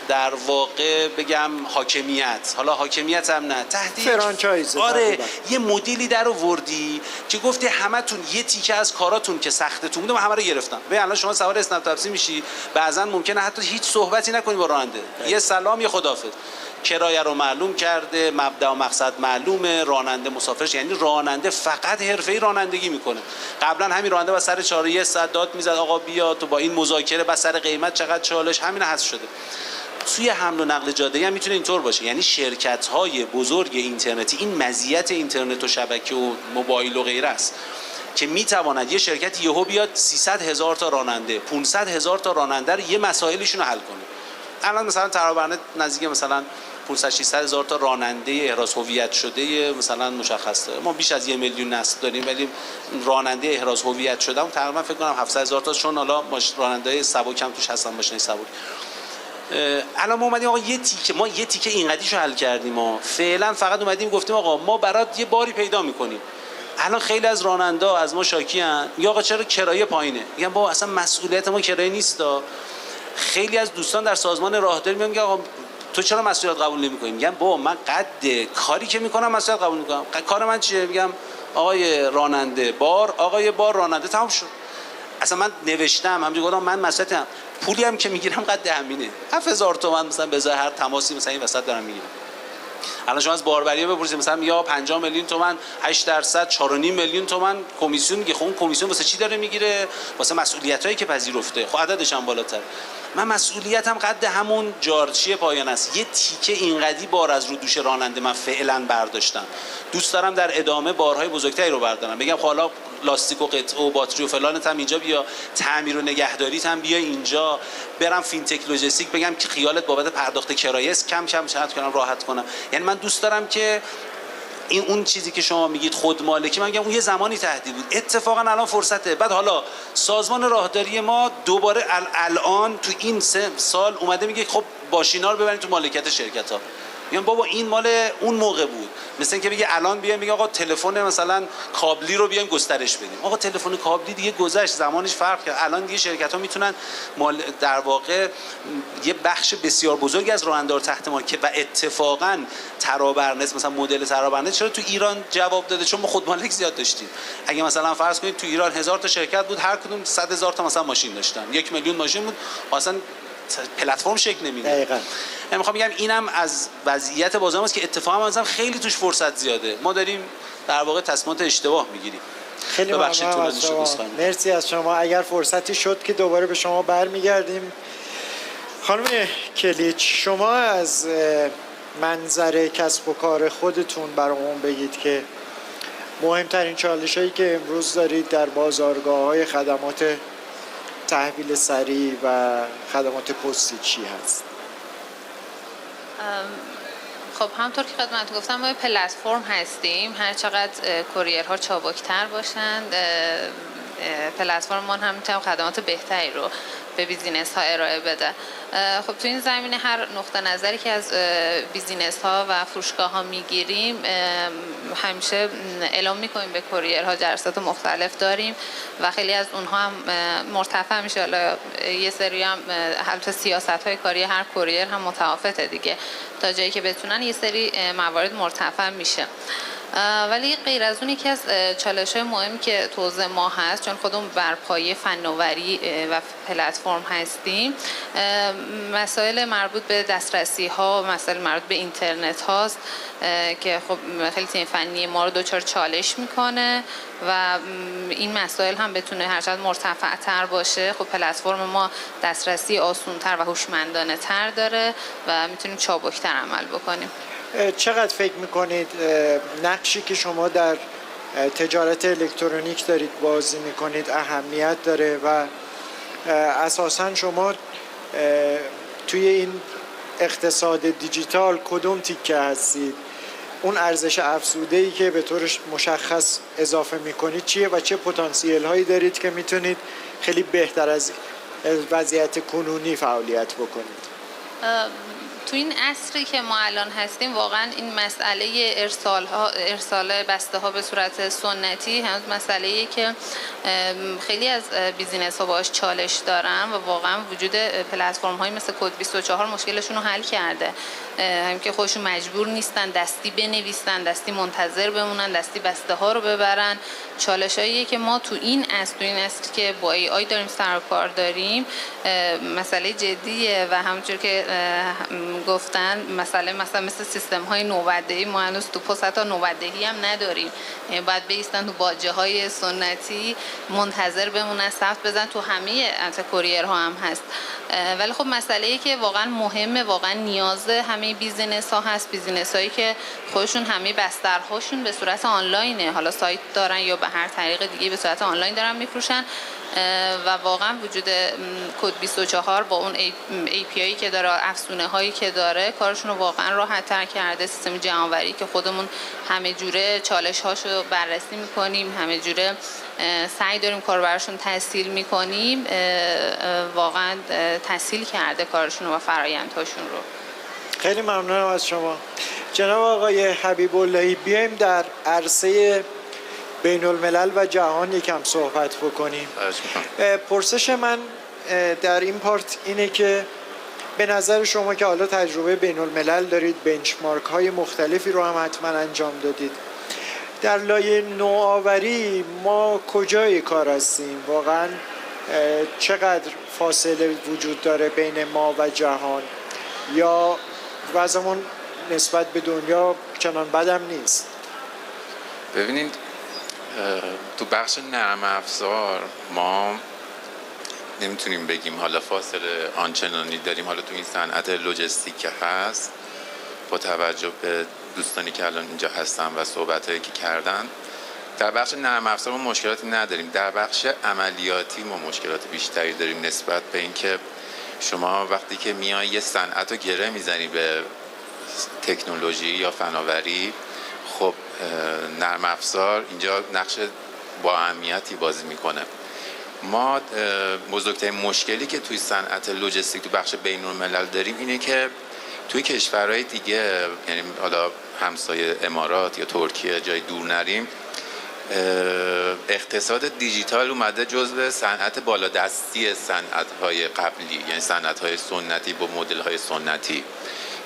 در واقع بگم حاکمیت، حالا حاکمیت هم نه، تحت فرانچایز. آره یه مدلی در آوردی که گفتی همتون یه تیکه از کاراتون که سختتون بوده همه رو گرفتم. ببین الان شما سوار اسنپ تاکسی میشی، بعضن ممکنه حتی هیچ صحبتی نکنی با راننده، یه سلام یه خداحافظ، کرایه رو معلوم کرده، مبدا و مقصد معلومه، راننده مسافرش، یعنی راننده فقط حرفه‌ای رانندگی میکنه. قبلا همین راننده با سر چاره یه ساعت داد میزد آقا بیا تو با این مذاکره با سر قیمت چقدر چالش، همین حذف شده. توی حمل و نقل جاده‌ای هم میتونه اینطور باشه. یعنی شرکت‌های بزرگ اینترنتی، این مزیت اینترنت و شبکه و موبایل و غیره است که میتواند یه شرکت یهو بیاد 300,000 تا راننده، 500,000 تا راننده رو یه مسائلشون رو حل کنه. الان مثلا ترابرنت نزدیک مثلا 500-600,000 تا راننده احراز هویت شده مثلا مشخص داره. ما بیش از 1 میلیون نسل داریم، ولی راننده احراز هویت شده تقریبا فکر کنم 700,000 تا، چون حالا راننده سبک هم توش هستن، ماشین سبک. الان ما اومدیم آقا یه تیکه اینقدیشو حل کردیم، ما فعلا فقط اومدیم گفتیم آقا ما برات یه باری پیدا میکنیم. الان خیلی از راننده از ما شاکی ان، یا آقا چرا کرایه پایینه؟ میگن بابا اصلا مسئولیت ما کرایه نیستا. خیلی از دوستان در سازمان راهداری میگن آقا تو چرا مسئولیت قبول نمی‌کنی؟ میگم بابا من قد کاری که میکنم مسئولیت قبول میکنم. کار من چیه؟ میگم آقای راننده بار، آقای بار راننده، تمام شد. اصلا من نوشتم همونجوری گفتم من مسئله پولی هم که میگیرم قد همینه، 7000 تومان مثلا به ازای هر تماسی مثلا این وسط دارم میگیرم. الان شما از باربریه بپرسید مثلا یا 50 میلیون تومان 8%، 4.5 میلیون تومان کمیسیون میگه. خب اون کمیسیون واسه چی داره میگیره؟ واسه مسئولیتایی که پذیرفته. خب عددش هم بالاتر. من مسئولیتم قد همون جارچی پایان است. یه تیکه اینقدی بار از رو دوش راننده من فعلا برداشتم. دوست دارم در ادامه بارهای بزرگتری رو بردارم. بگم خب حالا لاستیک و قطعه و باتری و فلانت هم اینجا بیا، تعمیر و نگهداریت هم بیا اینجا، برم فینتک لوجستیک بگم که خیالت بابت پرداخت کرایه کم شاید کنم راحت کنم. یعنی من دوست دارم که این اون چیزی که شما میگید خود مالکی، من میگم اون یه زمانی تهدید بود، اتفاقا الان فرصته. بعد حالا سازمان راهداری ما دوباره الان تو این 3 سال اومده میگه خب ماشینا رو ببرید تو مالکیت شرکت ها. میگم بابا این مال اون موقع بود. مثلا اینکه بگه الان بیایم میگه آقا تلفن مثلا کابلی رو بیایم گسترش بدیم. آقا تلفن کابلی دیگه گذشت، زمانش فرق کرد. الان دیگه شرکت ها میتونن در واقع یه بخش بسیار بزرگی از راننده رو تحت مالکیت و اتفاقا ترابرنس مثلا مدل ترابرنس چرا تو ایران جواب داده؟ چون ما خود مالک زیاد داشتیم. اگه مثلا فرض کنید تو ایران 1000 تا شرکت بود، هر کدوم 100,000 تا مثلا ماشین داشتن، 1 میلیون ماشین بود، اصلا پلتفرم شکل نمیده. دقیقاً. من میخوام بگم اینم از وضعیت بازار است که اتفاقا مثلا خیلی توش فرصت زیاده. ما داریم در واقع تصمیمات اشتباه میگیریم. خیلی ممنونم از شما. مرسی از شما. اگر فرصتی شد که دوباره به شما برمیگردیم. خانم کلیچ، شما از منظر کسب و کار خودتون برامون بگید که مهمترین چالشایی که امروز دارید در بازارگاه‌های خدمات تحویل سریع و خدمات پستی چی هست؟ خب همطور که خدمت گفتم ما پلتفرم هستیم. هر چقدر کوریرها چابکتر باشند پلتفرم ما هم میتونه خدمات بهتری رو به بیزینس ها ارائه بده. خب تو این زمینه هر نقطه نظری که از بیزینس ها و فروشگاه ها میگیریم همیشه اعلام میکنیم به کوریرها. جلسات مختلف داریم و خیلی از اونها هم مرتفع میشه. حالا یه سری هم البته سیاست های کاری هر کوریر هم متفاوته دیگه، تا جایی که بتونن یه سری موارد مرتفع میشه. ولی غیر از اون یکی از چالش‌های مهمی که تو حوزه ما هست، چون خودمون بر پایه فناوری و پلتفرم هستیم، مسائل مربوط به دسترسی ها، مسائل مربوط به اینترنت هاست که خب خیلی تیم فنی ما رو دچار چالش میکنه و این مسائل هم بتونه هر چقدر مرتفع تر باشه. خب پلتفرم ما دسترسی آسان‌تر و هوشمندانه تر داره و میتونیم چابکتر عمل بکنیم. چقدر فکر میکنید نقشی که شما در تجارت الکترونیک دارید بازی میکنید اهمیت داره و اساساً شما توی این اقتصاد دیجیتال کدوم تیکه هستید؟ اون ارزش افزوده‌ای که به طور مشخص اضافه میکنید چیه و چه پتانسیل هایی دارید که میتونید خیلی بهتر از وضعیت کنونی فعالیت بکنید؟ تو این عصری که ما الان هستیم واقعا این مسئله ارسال بسته ها به صورت سنتی هنوز مسئله‌ایه که خیلی از بیزینس ها باهاش چالش دارن و واقعا وجود پلتفرم هایی مثل کد 24 مشکلشون رو حل کرده. هم که خودشون مجبور نیستن دستی بنویسن، دستی منتظر بمونن، دستی بسته ها رو ببرن. چالشاییه که ما تو این عصر که با ای آی داریم سر و کار داریم مسئله جدیه و همونجور که گفتن مثلا مثل سیستم های نوبت‌دهی ما هنوز تو پست حتی نوبت‌دهی هم نداریم. باید بیستن تو باجه های سنتی منتظر بمونن، صف بزن. تو همه کوریرها هم هست. ولی خب مسئله‌ای که واقعا مهمه، واقعا نیاز همه بیزینس ها هست، بیزینس هایی که خودشون همه بسترهاشون به صورت آنلاینه، حالا سایت دارن یا به هر طریق دیگه به صورت آنلاین دارن میفروشن و واقعا وجود کد 24 با اون API که داره، افزونه هایی که داره، کارشون رو واقعا راحت تر کرده. سیستم جمع‌آوری که خودمون همه جوره چالش هاشو بررسی میکنیم، همه جوره سعی داریم کار براشون تسهیل میکنیم، واقعا تسهیل کرده کارشون و فرآیندهاشون رو. خیلی ممنونم از شما. جناب آقای حبیب اللهی، بیایم در عرصه بین الملل و جهان یکم صحبت بکنیم. پرسش من در این پارت اینه که به نظر شما که حالا تجربه بین الملل دارید، بنچمارک های مختلفی رو هم حتما انجام دادید، در لایه نوآوری ما کجای کار هستیم؟ واقعا چقدر فاصله وجود داره بین ما و جهان؟ یا وضعمون نسبت به دنیا چنان بدم نیست؟ ببینید تو بخش نرم افزار ما نمیتونیم بگیم حالا فاصله آنچنانی داریم. حالا تو این صنعت لوجستیک که هست، با توجه به دوستانی که الان اینجا هستن و صحبتایی که کردن، در بخش نرم افزار ما مشکلاتی نداریم. در بخش عملیاتی ما مشکلات بیشتری داریم نسبت به اینکه شما وقتی که میای یه صنعت رو گره میزنی به تکنولوژی یا فناوری، خب نرم افزار اینجا نقش با اهمیتی بازی میکنه. ما بزرگترین مشکلی که توی صنعت لوجستیک تو بخش بین الملل داریم اینه که توی کشورهای دیگه، یعنی حالا همسایه امارات یا ترکیه، جای دور نریم، اقتصاد دیجیتال اومده جزو صنعت بالادستی صنعت‌های قبلی، یعنی صنعت‌های سنتی با مدل‌های سنتی.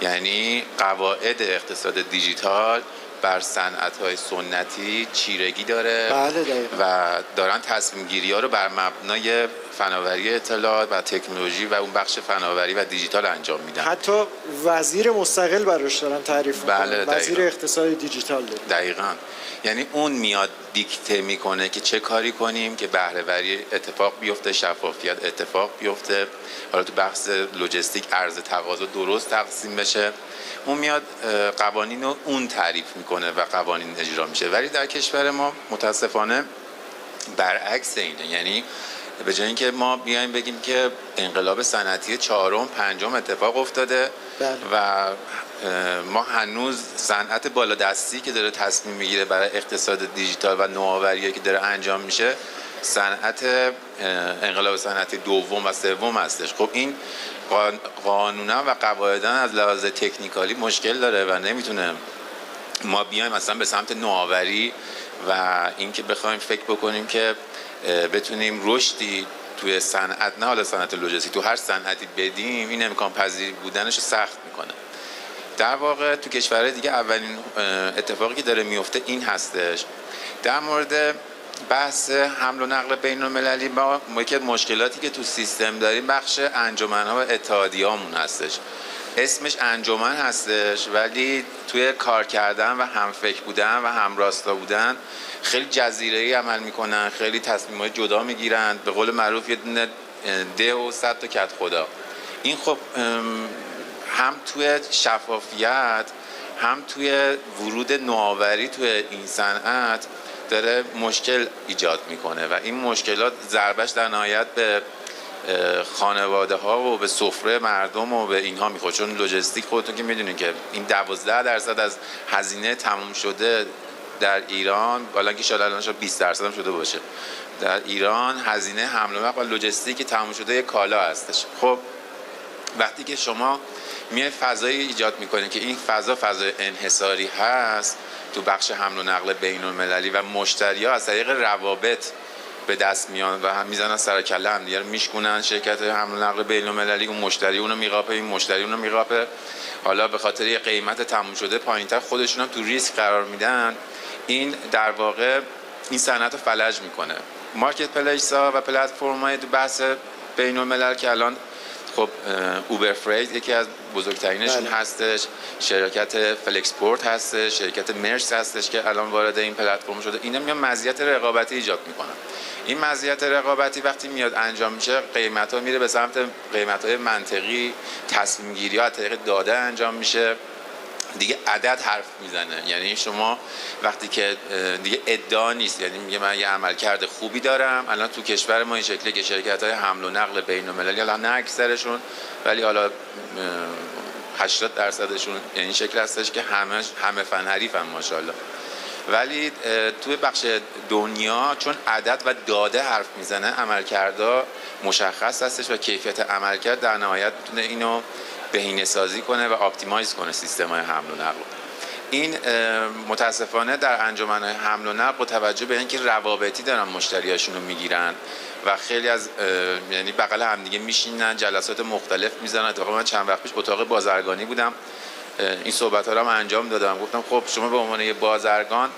یعنی قواعد اقتصاد دیجیتال بر صنعت‌های سنتی چیرگی داره. بله دقیقا. و دارن تصمیم گیری ها رو بر مبنای فناوری اطلاعات و تکنولوژی و اون بخش فناوری و دیجیتال انجام میدن. حتی وزیر مستقل براش دارن تعریف میکنن. بله وزیر اقتصاد دیجیتال داریم. دقیقاً. یعنی اون میاد دیکته میکنه که چه کاری کنیم که بهره‌وری اتفاق بیفته، شفافیت اتفاق بیفته. حالا تو بحث لوجستیک عرضه تقاضا درست تقسیم بشه. اون میاد قوانین رو اون تعریف میکنه و قوانین اجرا میشه. ولی در کشور ما متاسفانه برعکس اینه. یعنی به جای اینکه ما بیایم بگیم که انقلاب صنعتی چهارم پنجم اتفاق افتاده و ما هنوز صنعت بالادستی که داره تصمیم میگیره برای اقتصاد دیجیتال و نوآوری که داره انجام میشه، صنعت انقلاب صنعتی دوم و سوم هستش. خب این قانونا و قواعدا از لحاظ تکنیکالی مشکل داره و نمیتونه ما بیایم مثلا به سمت نوآوری و اینکه بخوایم فکر بکنیم که بتونیم رشدی توی صنعت، نه حالا صنعت لوجستیک، تو هر صنعتی بدیم، این امکان پذیر بودنش رو سخت میکنه. در واقع تو کشورهای دیگه اولین اتفاقی که داره میفته این هستش. در مورد بحث حمل و نقل بین المللی ما یکی از مشکلاتی که تو سیستم داریم بخش انجمن‌ها و اتحادیه‌هامون هستش. اسمش انجمن هستش ولی توی کار کردن و همفکر بودن و همراستا بودن خیلی جزیره‌ای عمل میکنن، خیلی تصمیم‌های جدا میگیرن. به قول معروف یه دونه ده و 100 تا کت خدا. این خب هم توی شفافیت هم توی ورود نوآوری توی این صنعت داره مشکل ایجاد میکنه و این مشکلات ضربش در نهایت به خانواده ها و به سفره مردم و به اینها میخوره. چون لوجستیک خودتون که میدونین که این 12% از هزینه تموم شده در ایران، حالا که شاید الان 20% هم شده باشه، در ایران هزینه حمل و نقل و لوجستیک تموم شده یک کالا هستش. خب وقتی که شما میای فضایی ایجاد میکنه که این فضای انحصاری هست تو بخش حمل و نقل بین المللی و مشتری‌ها از طریق روابط به دست میان و هم میزنن سر کله هم دیگه میشکنن، شرکت حمل و نقل بین المللی اون مشتری اونو میقاپه، این مشتری اونو میقاپه، حالا به خاطر یه قیمت تموم شده پایینتر خودشون هم تو ریسک قرار میدن. این در واقع این صنعت رو فلج میکنه. مارکت پلیس ها و پلتفرم‌های تو بحث بین الملل که الان خب اوبر فریت یکی از بزرگترینشون هستش، شرکت فلکسپورت هستش، شرکت مرس هستش که الان وارد این پلتفرم شده. اینا میان مزیت رقابتی ایجاد میکنن. این مزیت رقابتی وقتی میاد انجام میشه، قیمتا میره به سمت قیمت‌های منطقی، تصمیم گیری ها از طریق داده انجام میشه. دیگه عدد حرف میزنه. یعنی شما وقتی که دیگه ادعا نیست، یعنی میگه من یه عملکرد خوبی دارم. الان تو کشور ما این شکلی که شرکت‌های حمل و نقل بین‌المللی، حالا نه اکثرشون ولی حالا 80%شون یعنی این شکل هستش که همه فن حریفن ماشاءالله. ولی توی بخش دنیا چون عدد و داده حرف میزنه، عملکردها مشخص هستش و کیفیت عملکرد در نهایت میتونه اینو بهینه‌سازی کنه و آپتیمایز کنه سیستم‌های حمل و نقل. این متاسفانه در انجمن‌های حمل و نقل با توجه به اینکه روابطی دارن مشتریاشون رو میگیرن و خیلی از یعنی بغل هم دیگه میشینن، جلسات مختلف میزنن. اتفاقا من چند وقت پیش اتاق بازرگانی بودم، این صحبت‌ها رو هم انجام دادم. گفتم خب شما به عنوان یه بازرگان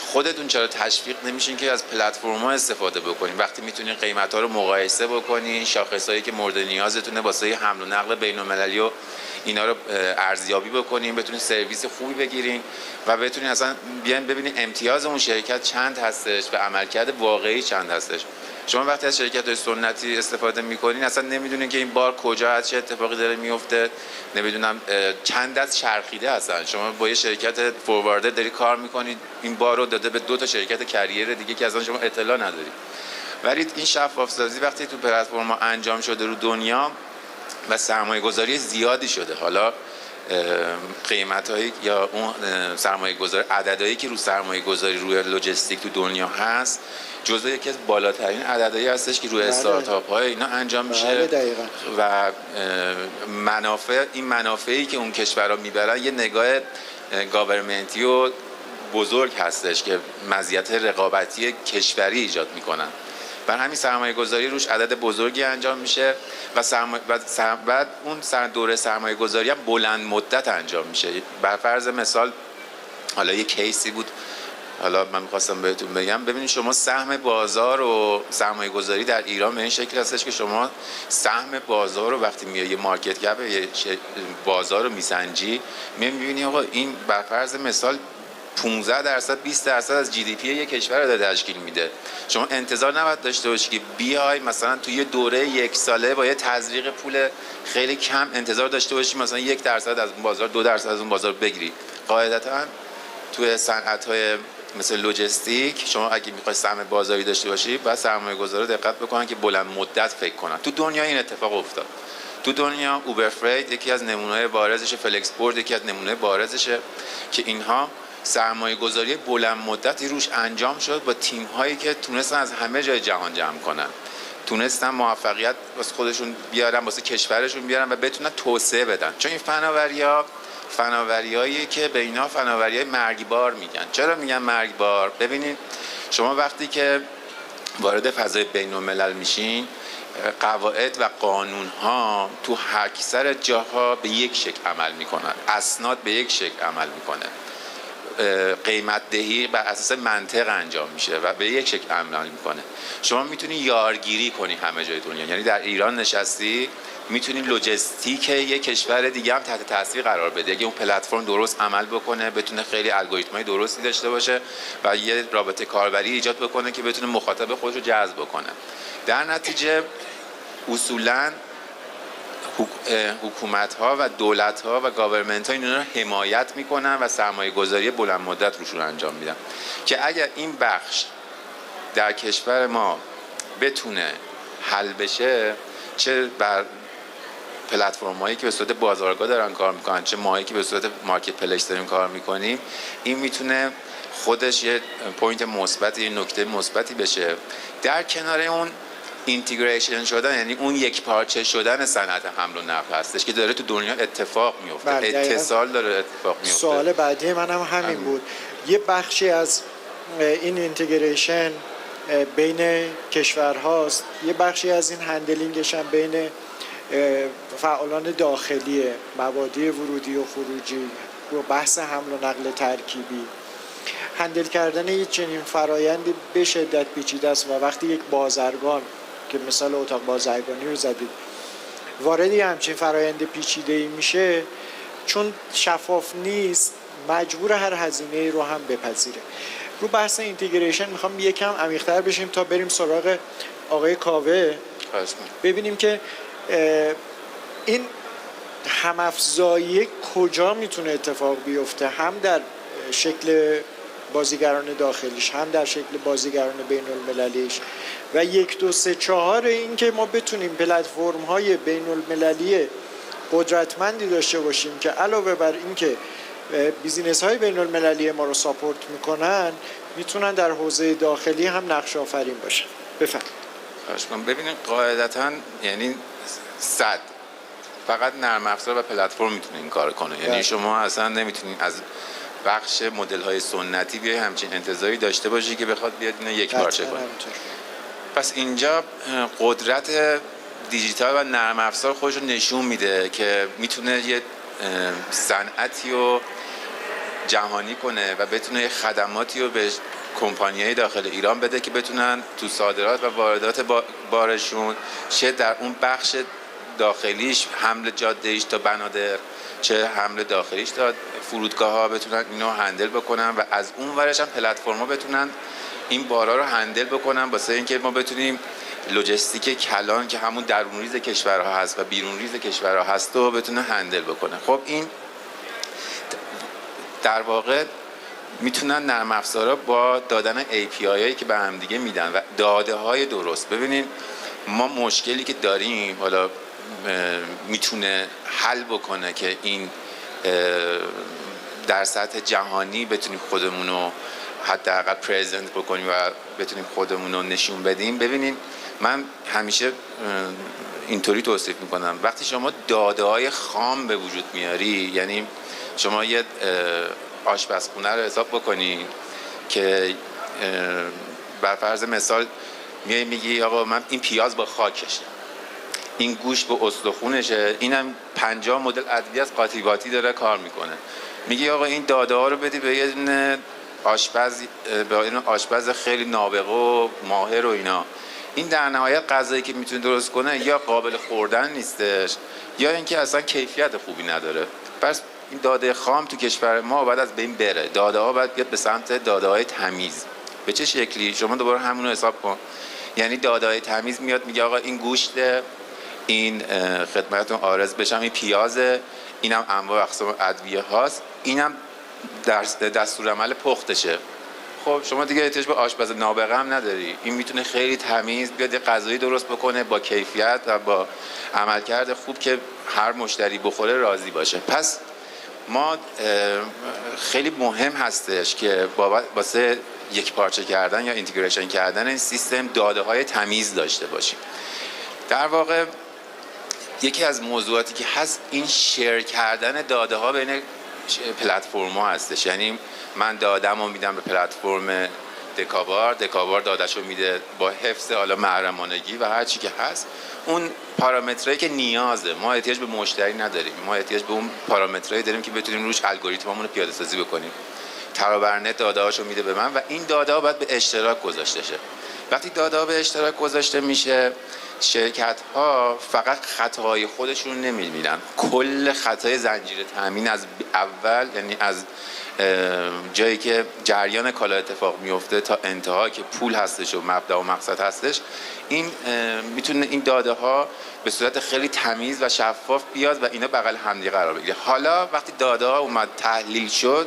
خودتون چرا تشویق نمیشین که از پلتفرم‌ها استفاده بکنین وقتی میتونین قیمت‌ها رو مقایسه بکنین، شاخصایی که مورد نیازتونه واسه حمل و نقل بین‌المللی و اینا رو ارزیابی بکنین، بتونین سرویس خوبی بگیرین و بتونین اصلا بیاین ببینین امتیاز اون شرکت چند هستش و عملکرد واقعی چند هستش. شما وقتی از شرکت‌های سنتی استفاده می‌کنین اصلا نمی‌دونین که این بار کجا هست، چه اتفاقی داره میفته، نمی‌دونم چند دست چرخیده هستن. شما با یه شرکت فورواردر داری کار می‌کنید، این بار رو داده به 2 تا شرکت کریر دیگه که اصلا شما اطلاع ندارید. ولی این شفاف سازی وقتی تو پلتفرم‌ها انجام شده رو دنیا و سرمایه‌گذاری زیادی شده، حالا قیمت‌هایی یا اون سرمایه‌گذاری عددهایی که رو سرمایه‌گذاری روی لوجستیک تو دنیا هست جزو یکی از بالاترین عددهایی هستش که روی استارتاپ‌های اینا انجام میشه و این منافعی که اون کشورها میبرن یه نگاه گاورمنتی و بزرگ هستش که مزیت رقابتی کشوری ایجاد میکنن. بر همین سرمایه گذاری روش عدد بزرگی انجام میشه و بعد اون دوره سرمایه گذاری هم بلند مدت انجام میشه. بر فرض مثال حالا یه کیسی بود، حالا من میخواستم بهتون بگم، ببینید شما سهم بازار و سرمایه گذاری در ایران به این شکل هستش که شما سهم بازار رو وقتی میای یه مارکت کپ یه بازار رو میسنجی میبینی آقا این بر فرض مثال 15% 20% از جی دی پی یک کشور رو تشکیل میده. شما انتظار نباید داشته باشی که بیای مثلا توی یه دوره 1 ساله با یه تزریق پول خیلی کم انتظار داشته باشی مثلا 1% از اون بازار 2% از اون بازار بگیری. قاعدتاً توی صنعت‌های مثل لوجستیک شما اگه میخوای سهم بازاری داشته باشی باید سرمایه‌گذارا دقت بکنن که بلند مدت فکر کنن. تو دنیا این اتفاق افتاد. تو دنیا اوبر فریت یکی از نمونه‌های بارزشه، فلکس بورد یکی از نمونه‌های بارزشه که اینها سرمایه‌گذاری بلند مدتی روش انجام شد با تیم‌هایی که تونستن از همه جای جهان جمع کنن، تونستن موفقیت واسه خودشون بیارن، واسه کشورشون بیارن و بتونن توسعه بدن. چون این فناوریایی که به اینا فناوری‌های مرگبار میگن. چرا میگن مرگبار؟ ببینید شما وقتی که وارد فضای بین‌الملل میشین قواعد و قانون‌ها تو اکثر جاها به یک شکل عمل میکنن، اسناد به یک شکل عمل میکنه، قیمت دهی بر اساس منطق انجام میشه و به یک شکل عمل میکنه. شما میتونی یارگیری کنی همه جای دنیا، یعنی در ایران نشستی میتونی لوجستیک یک کشور دیگه هم تحت تاثیر قرار بده اگه اون پلتفرم درست عمل بکنه، بتونه خیلی الگوریتمای درستی داشته باشه و یه رابطه کاربری ایجاد بکنه که بتونه مخاطب خودش رو جذب بکنه. در نتیجه اصولاً حکومت‌ها و دولت‌ها و گاورمنت‌ها اینا رو حمایت میکنن و سرمایه‌گذاری بلند مدت روشون انجام میدن که اگر این بخش در کشور ما بتونه حل بشه، چه بر پلتفرم‌هایی که به صورت بازارگاه دارن کار میکنن چه ماهایی که به صورت مارکت پلیس داریم کار میکنیم، این میتونه خودش یه پوینت مثبت، یه نکته مثبتی بشه در کنار اون اینتگریشن شدن، یعنی اون یک پارچه شدن صنعت حمل و نقل هستش که داره تو دنیا اتفاق میفته. اتصال داره اتفاق میفته. سوال بعدی من هم همین بود. یه بخشی از این اینتگریشن بین کشورهاست، یه بخشی از این هندلینگش هم بین فعالان داخلی، مبادی ورودی و خروجی و بحث حمل و نقل ترکیبی. هندل کردن یه چنین فرایندی به شدت پیچیده است و وقتی یک بازرگان که مثال اتاق بازرگانی رو زدید واردی همچین فرایند پیچیده‌ای میشه، چون شفاف نیست مجبور هر هزینه‌ای رو هم بپذیره. رو بحث اینتگریشن میخوام یکم عمیق‌تر بشیم تا بریم سراغ آقای کاوه، ببینیم که این هم‌افزایی کجا میتونه اتفاق بیفته، هم در شکل بازیگران داخلیش هم در شکل بازیگران بین المللیش و 1 2 3 4 این که ما بتونیم پلتفرم های بین المللی قدرتمندی داشته باشیم که علاوه بر این که بیزینس های بین المللی ما رو ساپورت میکنن میتونن در حوزه داخلی هم نقش آفرین باشن. بفرمایید. ببینید قاعدتاً یعنی فقط نرم افزار و پلتفرم میتونه این کار کنه. یعنی شما اصلا نمیتونید از بخش مدل های سنتی بیای همچین انتظاری داشته باشی که بخواد بیاد اینو یک پارچه کنه. پس اینجا قدرت دیجیتال و نرم افزار خودش رو نشون میده که میتونه یه صنعتی رو جهانی کنه و بتونه خدماتی رو به کمپانی‌های داخل ایران بده که بتونن تو صادرات و واردات بارشون چه در اون بخش داخلیش حمل جاده‌ایش تا بنادر، چه حمل داخلیش تا فرودگاه‌ها بتونن اینو هندل بکنن و از اون ورش هم پلتفرم‌ها بتونن این بارا رو هندل بکنن واسه اینکه ما بتونیم لوجستیک کلان که همون درون ریز کشورها هست و بیرون ریز کشورها هست رو بتونه هندل بکنه. خب این در واقع میتونن نرم افزارا با دادن API هایی که به هم دیگه میدن و داده های درست. ببینین ما مشکلی که داریم حالا میتونه حل بکنه که این در سطح جهانی بتونیم خودمون رو حداقل پرزنت بکنیم و بتونیم خودمون رو نشون بدیم. ببینین من همیشه اینطوری توصیف میکنم وقتی شما داده های خام به وجود میاری، یعنی شما یه آشپزخونه رو حساب بکنی که بر فرض مثال میگی آقا من این پیاز با خاکشه، این گوشت با استخونشه، اینم 50 مدل ادویه از قاطی داره کار میکنه. میگی آقا این داده ها رو بدی به یه آشپز خیلی نابغه و ماهر و اینا، این در نهایت غذایی که میتونه درست کنه یا قابل خوردن نیستش یا اینکه اصلا کیفیت خوبی نداره. پس این داده خام تو کشور ما باید از بین بره. داده ها باید بیاد به سمت داده های تمیز. به چه شکلی؟ شما دوباره همون رو حساب کن. یعنی داده های تمیز میاد میگه آقا این گوشت، این خدمتتون عارض بشم، این پیازه، اینم انواع اقسام ادویه هاست، اینم دستور عمل پختشه. خب شما دیگه احتیاج به آشپز نابغه هم نداری. این میتونه خیلی تمیز بیاد یه غذایی درست بکنه با کیفیت و با عملکرد خوب که هر مشتری بخوره راضی باشه. پس ما خیلی مهم هستش که واسه یک پارچه کردن یا اینتگریشن کردن این سیستم داده های تمیز داشته باشیم. در واقع یکی از موضوعاتی که هست این شیر کردن داده ها بین پلتفرم ها هستش. یعنی من داده‌مو میدم به پلتفرم دکابار داده‌شو میده با حفظ حالا محرمانگی و هر چی که هست. اون پارامترایی که نیازه، ما احتیاج به مشتری نداریم، ما احتیاج به اون پارامترایی داریم که بتونیم روش الگوریتممون رو پیاده سازی بکنیم. ترابرنت داده‌هاشو میده به من و این داده‌ها باید به اشتراک گذاشته شه. وقتی داده‌ها به اشتراک گذاشته میشه، شرکت‌ها فقط خطاهای خودشون نمی‌بینن، کل خطای زنجیره تامین از اول، یعنی از جایی که جریان کالا اتفاق میفته تا انتها که پول هستش و مبدا و مقصد هستش، این میتونه این داده ها به صورت خیلی تمیز و شفاف بیاد و اینا بغل همدیگه قرار بگیره. حالا وقتی داده ها اومد تحلیل شد،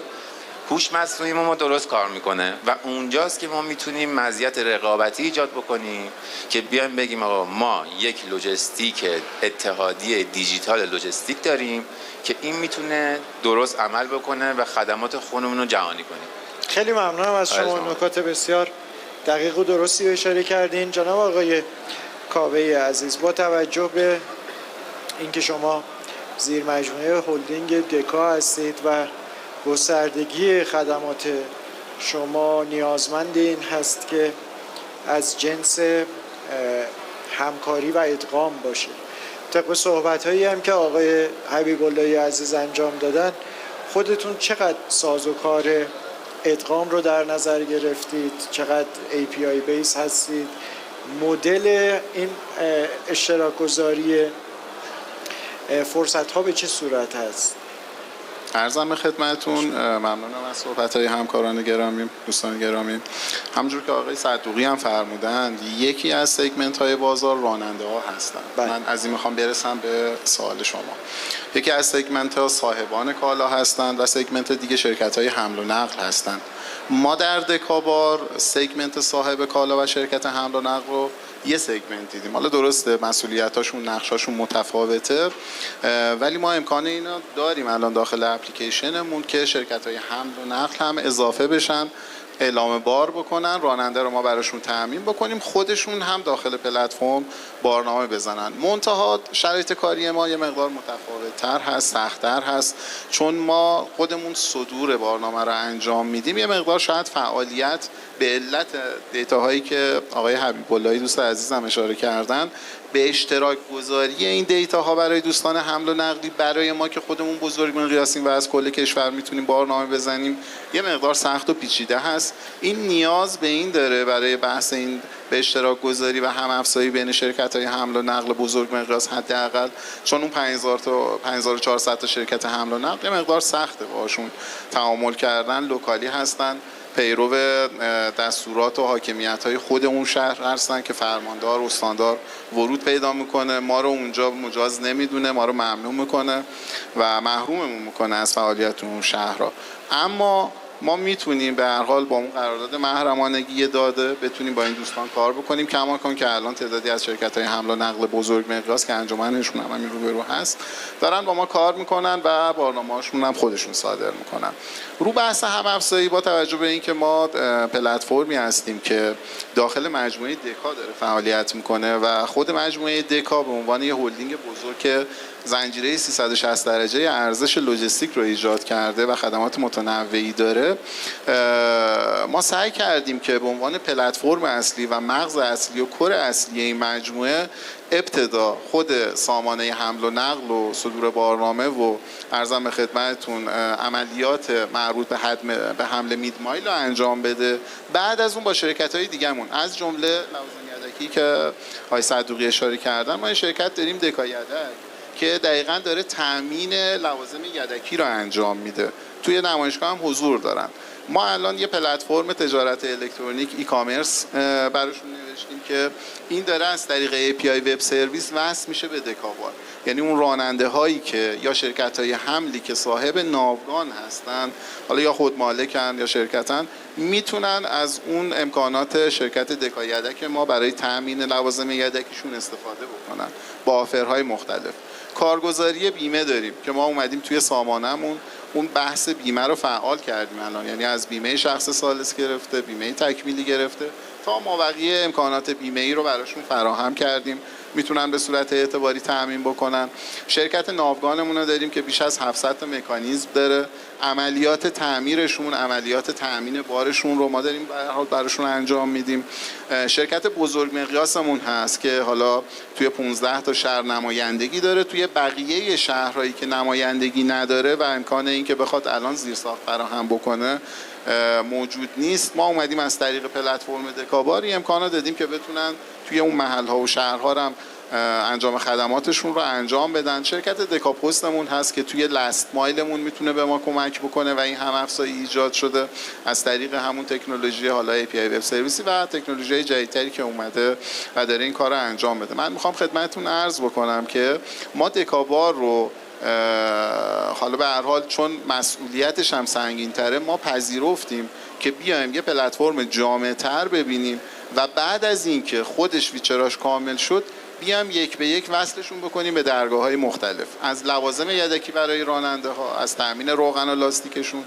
هوش مصنوعی ما درست کار میکنه و اونجاست که ما میتونیم مزیت رقابتی ایجاد بکنیم که بیایم بگیم آقا ما یک لوجستیک اتحادیه دیجیتال لوجستیک داریم که این میتونه درست عمل بکنه و خدمات خودمون رو جهانی کنیم. خیلی ممنونم از شما، نکات بسیار دقیق و درستی اشاره کردین. جناب آقای کاوه عزیز، با توجه به اینکه شما زیر مجموعه هلدینگ دکا هستید و گستردگی خدمات شما نیازمند این هست که از جنس همکاری و ادغام باشه. طبق صحبت‌هایی هم که آقای حبیب الله عزیز انجام دادن، خودتون چقدر سازوکار ادغام رو در نظر گرفتید؟ چقدر API بیس هستید؟ مدل این اشتراک گذاری فرصت‌ها به چه صورت هست؟ عرضم به خدمتتون، ممنونم از صحبت‌های همکاران گرامی، دوستان گرامی. همونجور که آقای صدوقی هم فرمودند، یکی از سگمنت‌های بازار راننده‌ها هستند. من از این میخوام برسم به سوال شما. یکی از سگمنت‌ها صاحبان کالا هستند و سگمنت دیگه شرکت‌های حمل و نقل هستند. ما در دکابار سگمنت صاحب کالا و شرکت حمل و نقل رو یه سگمنت دیدیم. حالا درسته مسئولیتاشون، نقشاشون متفاوته، ولی ما امکان اینا داریم الان داخل اپلیکیشنمون که شرکت‌های حمل و نقل هم اضافه بشن، اعلام بار بکنن، راننده رو ما براشون تامین بکنیم، خودشون هم داخل پلتفرم بارنامه بزنن. منتها شرایط کاری ما یه مقدار متفاوت‌تر هست، سخت‌تر هست، چون ما خودمون صدور بارنامه رو انجام میدیم. یه مقدار شاید فعالیت به علت دیتاهایی که آقای حبیب اللهی دوست عزیزم اشاره کردن به اشتراک گذاری این دیتا ها برای دوستان حمل و نقلی برای ما که خودمون بزرگ مقیاسیم و از کل کشور میتونیم بارنامه بزنیم یه مقدار سخت و پیچیده هست. این نیاز به این داره برای بحث این به اشتراک گذاری و هم افزایی بین شرکت‌های حمل و نقل بزرگ مقیاس حداقل، چون اون 5000 تا 5400 تا شرکت حمل و نقل یه مقدار سخته باشون تعامل کردن، لوکالی هستن، پیرو دستورات و حاکمیت‌های خود اون شهر هستن که فرماندار استاندار ورود پیدا میکنه، ما رو اونجا مجاز نمیدونه، ما رو ممنوع میکنه و محروممون میکنه از فعالیت اون شهرها. اما ما میتونیم به هر حال با اون قرارداد محرمانگی داده بتونیم با این دوستان کار بکنیم، کما کن که الان تعدادی از شرکت‌های حمل و نقل بزرگ مقیاس که انجمنشون هم همین روبرو هست دارن با ما کار میکنن و برنامه‌هاشون هم خودشون صادر میکنن. رو بحث هم افزایی با توجه به اینکه ما پلتفرمی هستیم که داخل مجموعه دکا داره فعالیت میکنه و خود مجموعه دکا به عنوان یه هلدینگ بزرگ زنجیره 360 درجه ارزش لوجستیک رو ایجاد کرده و خدمات متنوعی داره، ما سعی کردیم که به عنوان پلتفرم اصلی و مغز اصلی و کور اصلی این مجموعه ابتدا خود سامانه حمل و نقل و صدور بارنامه و ارزم به خدمتتون عملیات مربوط به حمل میدمایل رو انجام بده. بعد از اون با شرکت‌های دیگه‌مون از جمله لوازم یدکی که آقای صدوقی اشاره کردن، ما این شرکت داریم دکا یدک که دقیقاً داره تامین لوازم یدکی رو انجام میده، توی نمایشگاه هم حضور دارن. ما الان یه پلتفرم تجارت الکترونیک ای کامرس براشون نوشتیم که این داره از طریق API وب سرویس وصل میشه به دکابار، یعنی اون راننده هایی که یا شرکت های حملی که صاحب ناوگان هستن، حالا یا خود مالکن یا شرکتن، میتونن از اون امکانات شرکت دکا یدک ما برای تامین لوازم یدکیشون استفاده بکنن با آفرهای مختلف. کارگزاری بیمه داریم که ما اومدیم توی سامانمون اون بحث بیمه رو فعال کردیم الان، یعنی از بیمه شخص ثالث گرفته، بیمه تکمیلی گرفته تا مابقی امکانات بیمه‌ای رو براشون فراهم کردیم، میتونن به صورت اعتباری تامین بکنن. شرکت ناوگانمون رو داریم که بیش از 700 تا مکانیزم داره، عملیات تعمیرشون، عملیات تامین بارشون رو ما داریم براشون انجام میدیم. شرکت بزرگ مقیاسمون هست که حالا توی 15 تا شهر نمایندگی داره، توی بقیه شهرهایی که نمایندگی نداره و امکان این که بخواد الان زیرساخت فراهم بکنه موجود نیست، ما اومدیم از طریق پلتفرم دکاباری امکانات دادیم که بتونن توی اون محل‌ها و شهرها هم انجام خدماتشون رو انجام بدن. شرکت دکاپوستمون هست که توی لاست مایلمون میتونه به ما کمک بکنه و این هم افزایی ایجاد شده از طریق همون تکنولوژی حالا API وب سرویسی و تکنولوژی جدیدتری که اومده و داره این کار رو انجام بده. من میخوام خدمتتون عرض بکنم که ما دکابار رو حالا به هر حال چون مسئولیتش هم سنگین‌تره، ما پذیرفتیم که بیایم یه پلتفرم جامع‌تر ببینیم و بعد از اینکه خودش ویچراش کامل شد بیام یک به یک وصلشون بکنیم به درگاه‌های مختلف، از لوازم یدکی برای راننده ها، از تأمین روغن و لاستیکشون،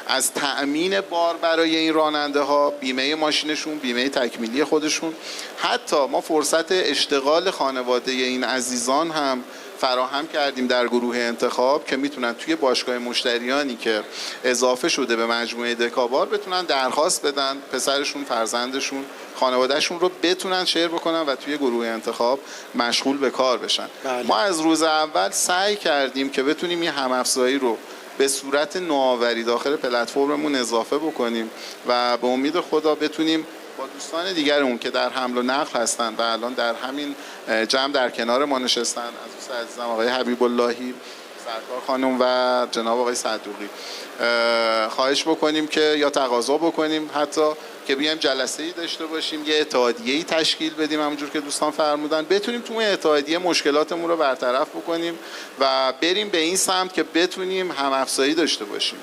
از تأمین بار برای این راننده ها، بیمه ماشینشون، بیمه تکمیلی خودشون. حتی ما فرصت اشتغال خانواده این عزیزان هم فراهم کردیم در گروه انتخاب که میتونن توی باشگاه مشتریانی که اضافه شده به مجموعه دکابار بتونن درخواست بدن پسرشون، فرزندشون، خانوادهشون رو بتونن شیر بکنن و توی گروه انتخاب مشغول به کار بشن. بله. ما از روز اول سعی کردیم که بتونیم یه هم‌افزایی رو به صورت نوآوری داخل پلتفرممون اضافه بکنیم و به امید خدا بتونیم با دوستان دیگرمون که در حمل و نقل هستن و الان در همین جمع در کنار ما نشستن، از دوست عزیزم آقای حبیب اللهی، سرکار خانم و جناب آقای صدوقی، خواهش بکنیم که یا تقاضا بکنیم حتی که بیایم جلسه‌ای داشته باشیم، یه اتحادیه‌ای تشکیل بدیم همونجور که دوستان فرمودن، بتونیم تو اون اتحادیه مشکلاتمون رو برطرف بکنیم و بریم به این سمت که بتونیم هم‌افزایی داشته باشیم.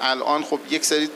الان خب یک سری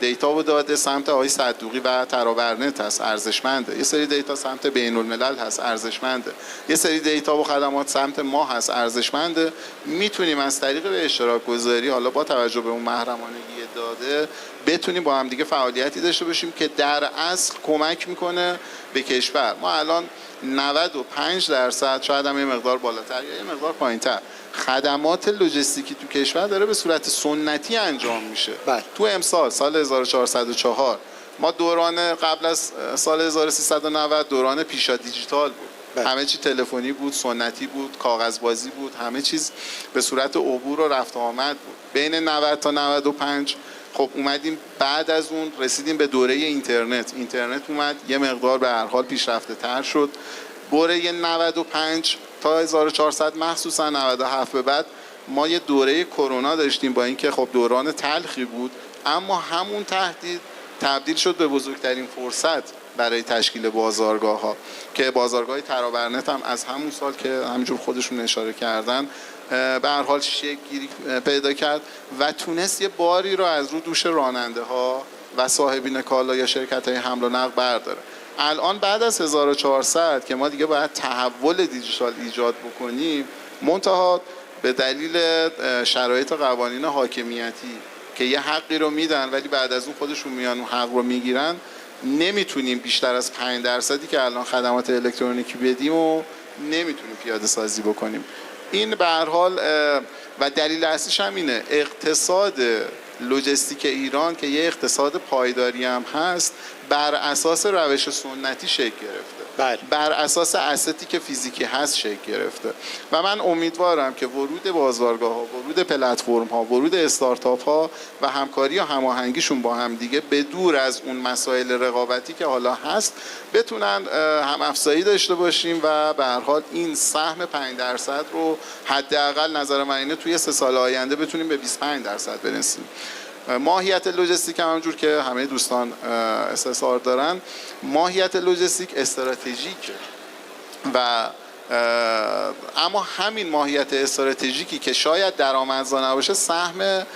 دیتا و داده سمت آقای صدوقی و ترابرنت هست، ارزشمنده. یه سری دیتا سمت بین الملل هست، ارزشمنده. یه سری دیتا و خدمات سمت ما هست، ارزشمنده. میتونیم از طریق به اشتراک گذاری حالا با توجه به اون محرمانگی داده بتونیم با هم دیگه فعالیتی داشته باشیم که در اصل کمک میکنه به کشور. ما الان 95% شاید هم یه مقدار بالاتر یا یه مقدار پایینتر خدمات لوجستیکی تو کشور داره به صورت سنتی انجام میشه. بله. تو امسال سال 1404 ما دوران قبل از سال 1390 دوران پیشا دیجیتال بود. بله. همه چی تلفنی بود، سنتی بود، کاغذبازی بود، همه چیز به صورت عبور و رفت و آمد بود. بین 90 تا 95 خب اومدیم، بعد از اون رسیدیم به دوره اینترنت اومد، یه مقدار به هر حال پیشرفته تر شد. دوره 95 تا 1400 مخصوصا 97 به بعد ما یه دوره کرونا داشتیم، با اینکه خب دوران تلخی بود، اما همون تهدید تبدیل شد به بزرگترین فرصت برای تشکیل بازارگاه‌ها که بازارگاه ترابرنت هم از همون سال که همینجور خودشون اشاره کردن به هر حال شکل گیری پیدا کرد و تونست یه باری رو از رو دوش راننده‌ها و صاحبین کالا یا شرکت‌های حمل و نقل برداره. الان بعد از 1400 که ما دیگه باید تحول دیجیتال ایجاد بکنیم، منتها به دلیل شرایط قوانین حاکمیتی که یه حقی رو میدن ولی بعد از اون خودشون میان اون حق رو میگیرن، نمیتونیم بیشتر از 5% که الان خدمات الکترونیکی بدیم و نمیتونیم پیاده سازی بکنیم. این به هر حال و دلیل اصلیش هم اینه، اقتصاد لوجستیک ایران که یه اقتصاد پایداری هم هست بر اساس روش سنتی شکل گرفته. بله. بر اساس استی که فیزیکی هست شکل گرفته و من امیدوارم که ورود بازارگاه ها، ورود پلتفرم ها، ورود استارتاپ ها و همکاری و هماهنگیشون با هم دیگه به دور از اون مسائل رقابتی که حالا هست بتونن هم افزایی داشته باشیم و به هر حال این سهم 5% رو حداقل نظر من اینه توی 3 سال آینده بتونیم به 25% برسیم. ماهیت لوجستیک همونجور که همه دوستان استفسار دارن، ماهیت لوجستیک استراتژیکه و اما همین ماهیت استراتژیکی که شاید درآمدزا نباشه، سهم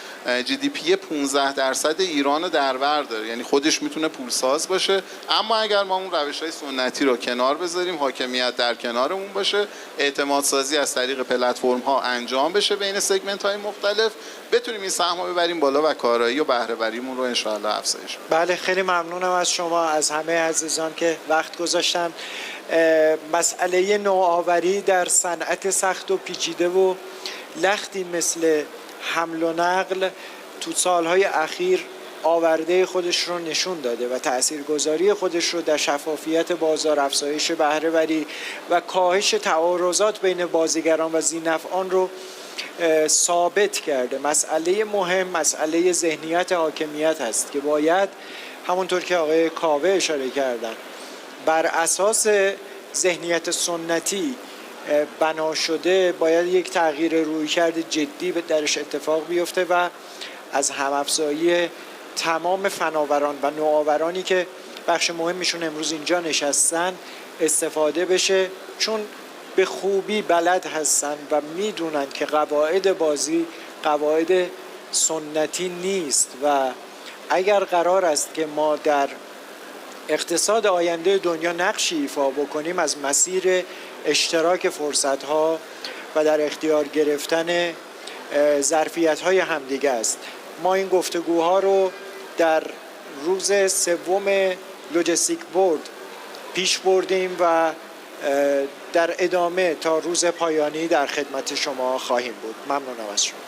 جی دی پی 15% ایران رو در بر داره، یعنی خودش میتونه پولساز باشه. اما اگر ما اون روش‌های سنتی رو کنار بذاریم، حاکمیت در کنارمون باشه، اعتماد سازی از طریق پلتفرم ها انجام بشه بین سگمنت های مختلف، بتونیم این سهم رو ببریم بالا و کارایی و بهره وریمون رو ان شاءالله افزایش بدیم. بله، خیلی ممنونم از شما، از همه عزیزان که وقت گذاشتن. مسئله نوآوری در صنعت سخت و پیچیده و لختی مثل حمل و نقل تو سالهای اخیر آورده خودش رو نشون داده و تاثیرگذاری خودش رو در شفافیت بازار، افزایش بهره وری و کاهش تعارضات بین بازیگران و ذی‌نفعان رو ثابت کرده. مسئله مهم مسئله ذهنیت حاکمیت هست که باید همونطور که آقای کاوه اشاره کردن بر اساس ذهنیت سنتی بنا شده باید یک تغییر رویکرد جدی درش اتفاق بیفته و از هم‌افزایی تمام فناوران و نوآورانی که بخش مهمیشون امروز اینجا نشستن استفاده بشه، چون به خوبی بلد هستن و میدونن که قواعد بازی قواعد سنتی نیست و اگر قرار است که ما در اقتصاد آینده دنیا نقشی ایفا بکنیم، از مسیر اشتراک فرصت‌ها و در اختیار گرفتن ظرفیت‌های همدیگه است. ما این گفتگوها رو در روز 3 لوجستیک بورد پیش بردیم و در ادامه تا روز پایانی در خدمت شما خواهیم بود. ممنونم از شما.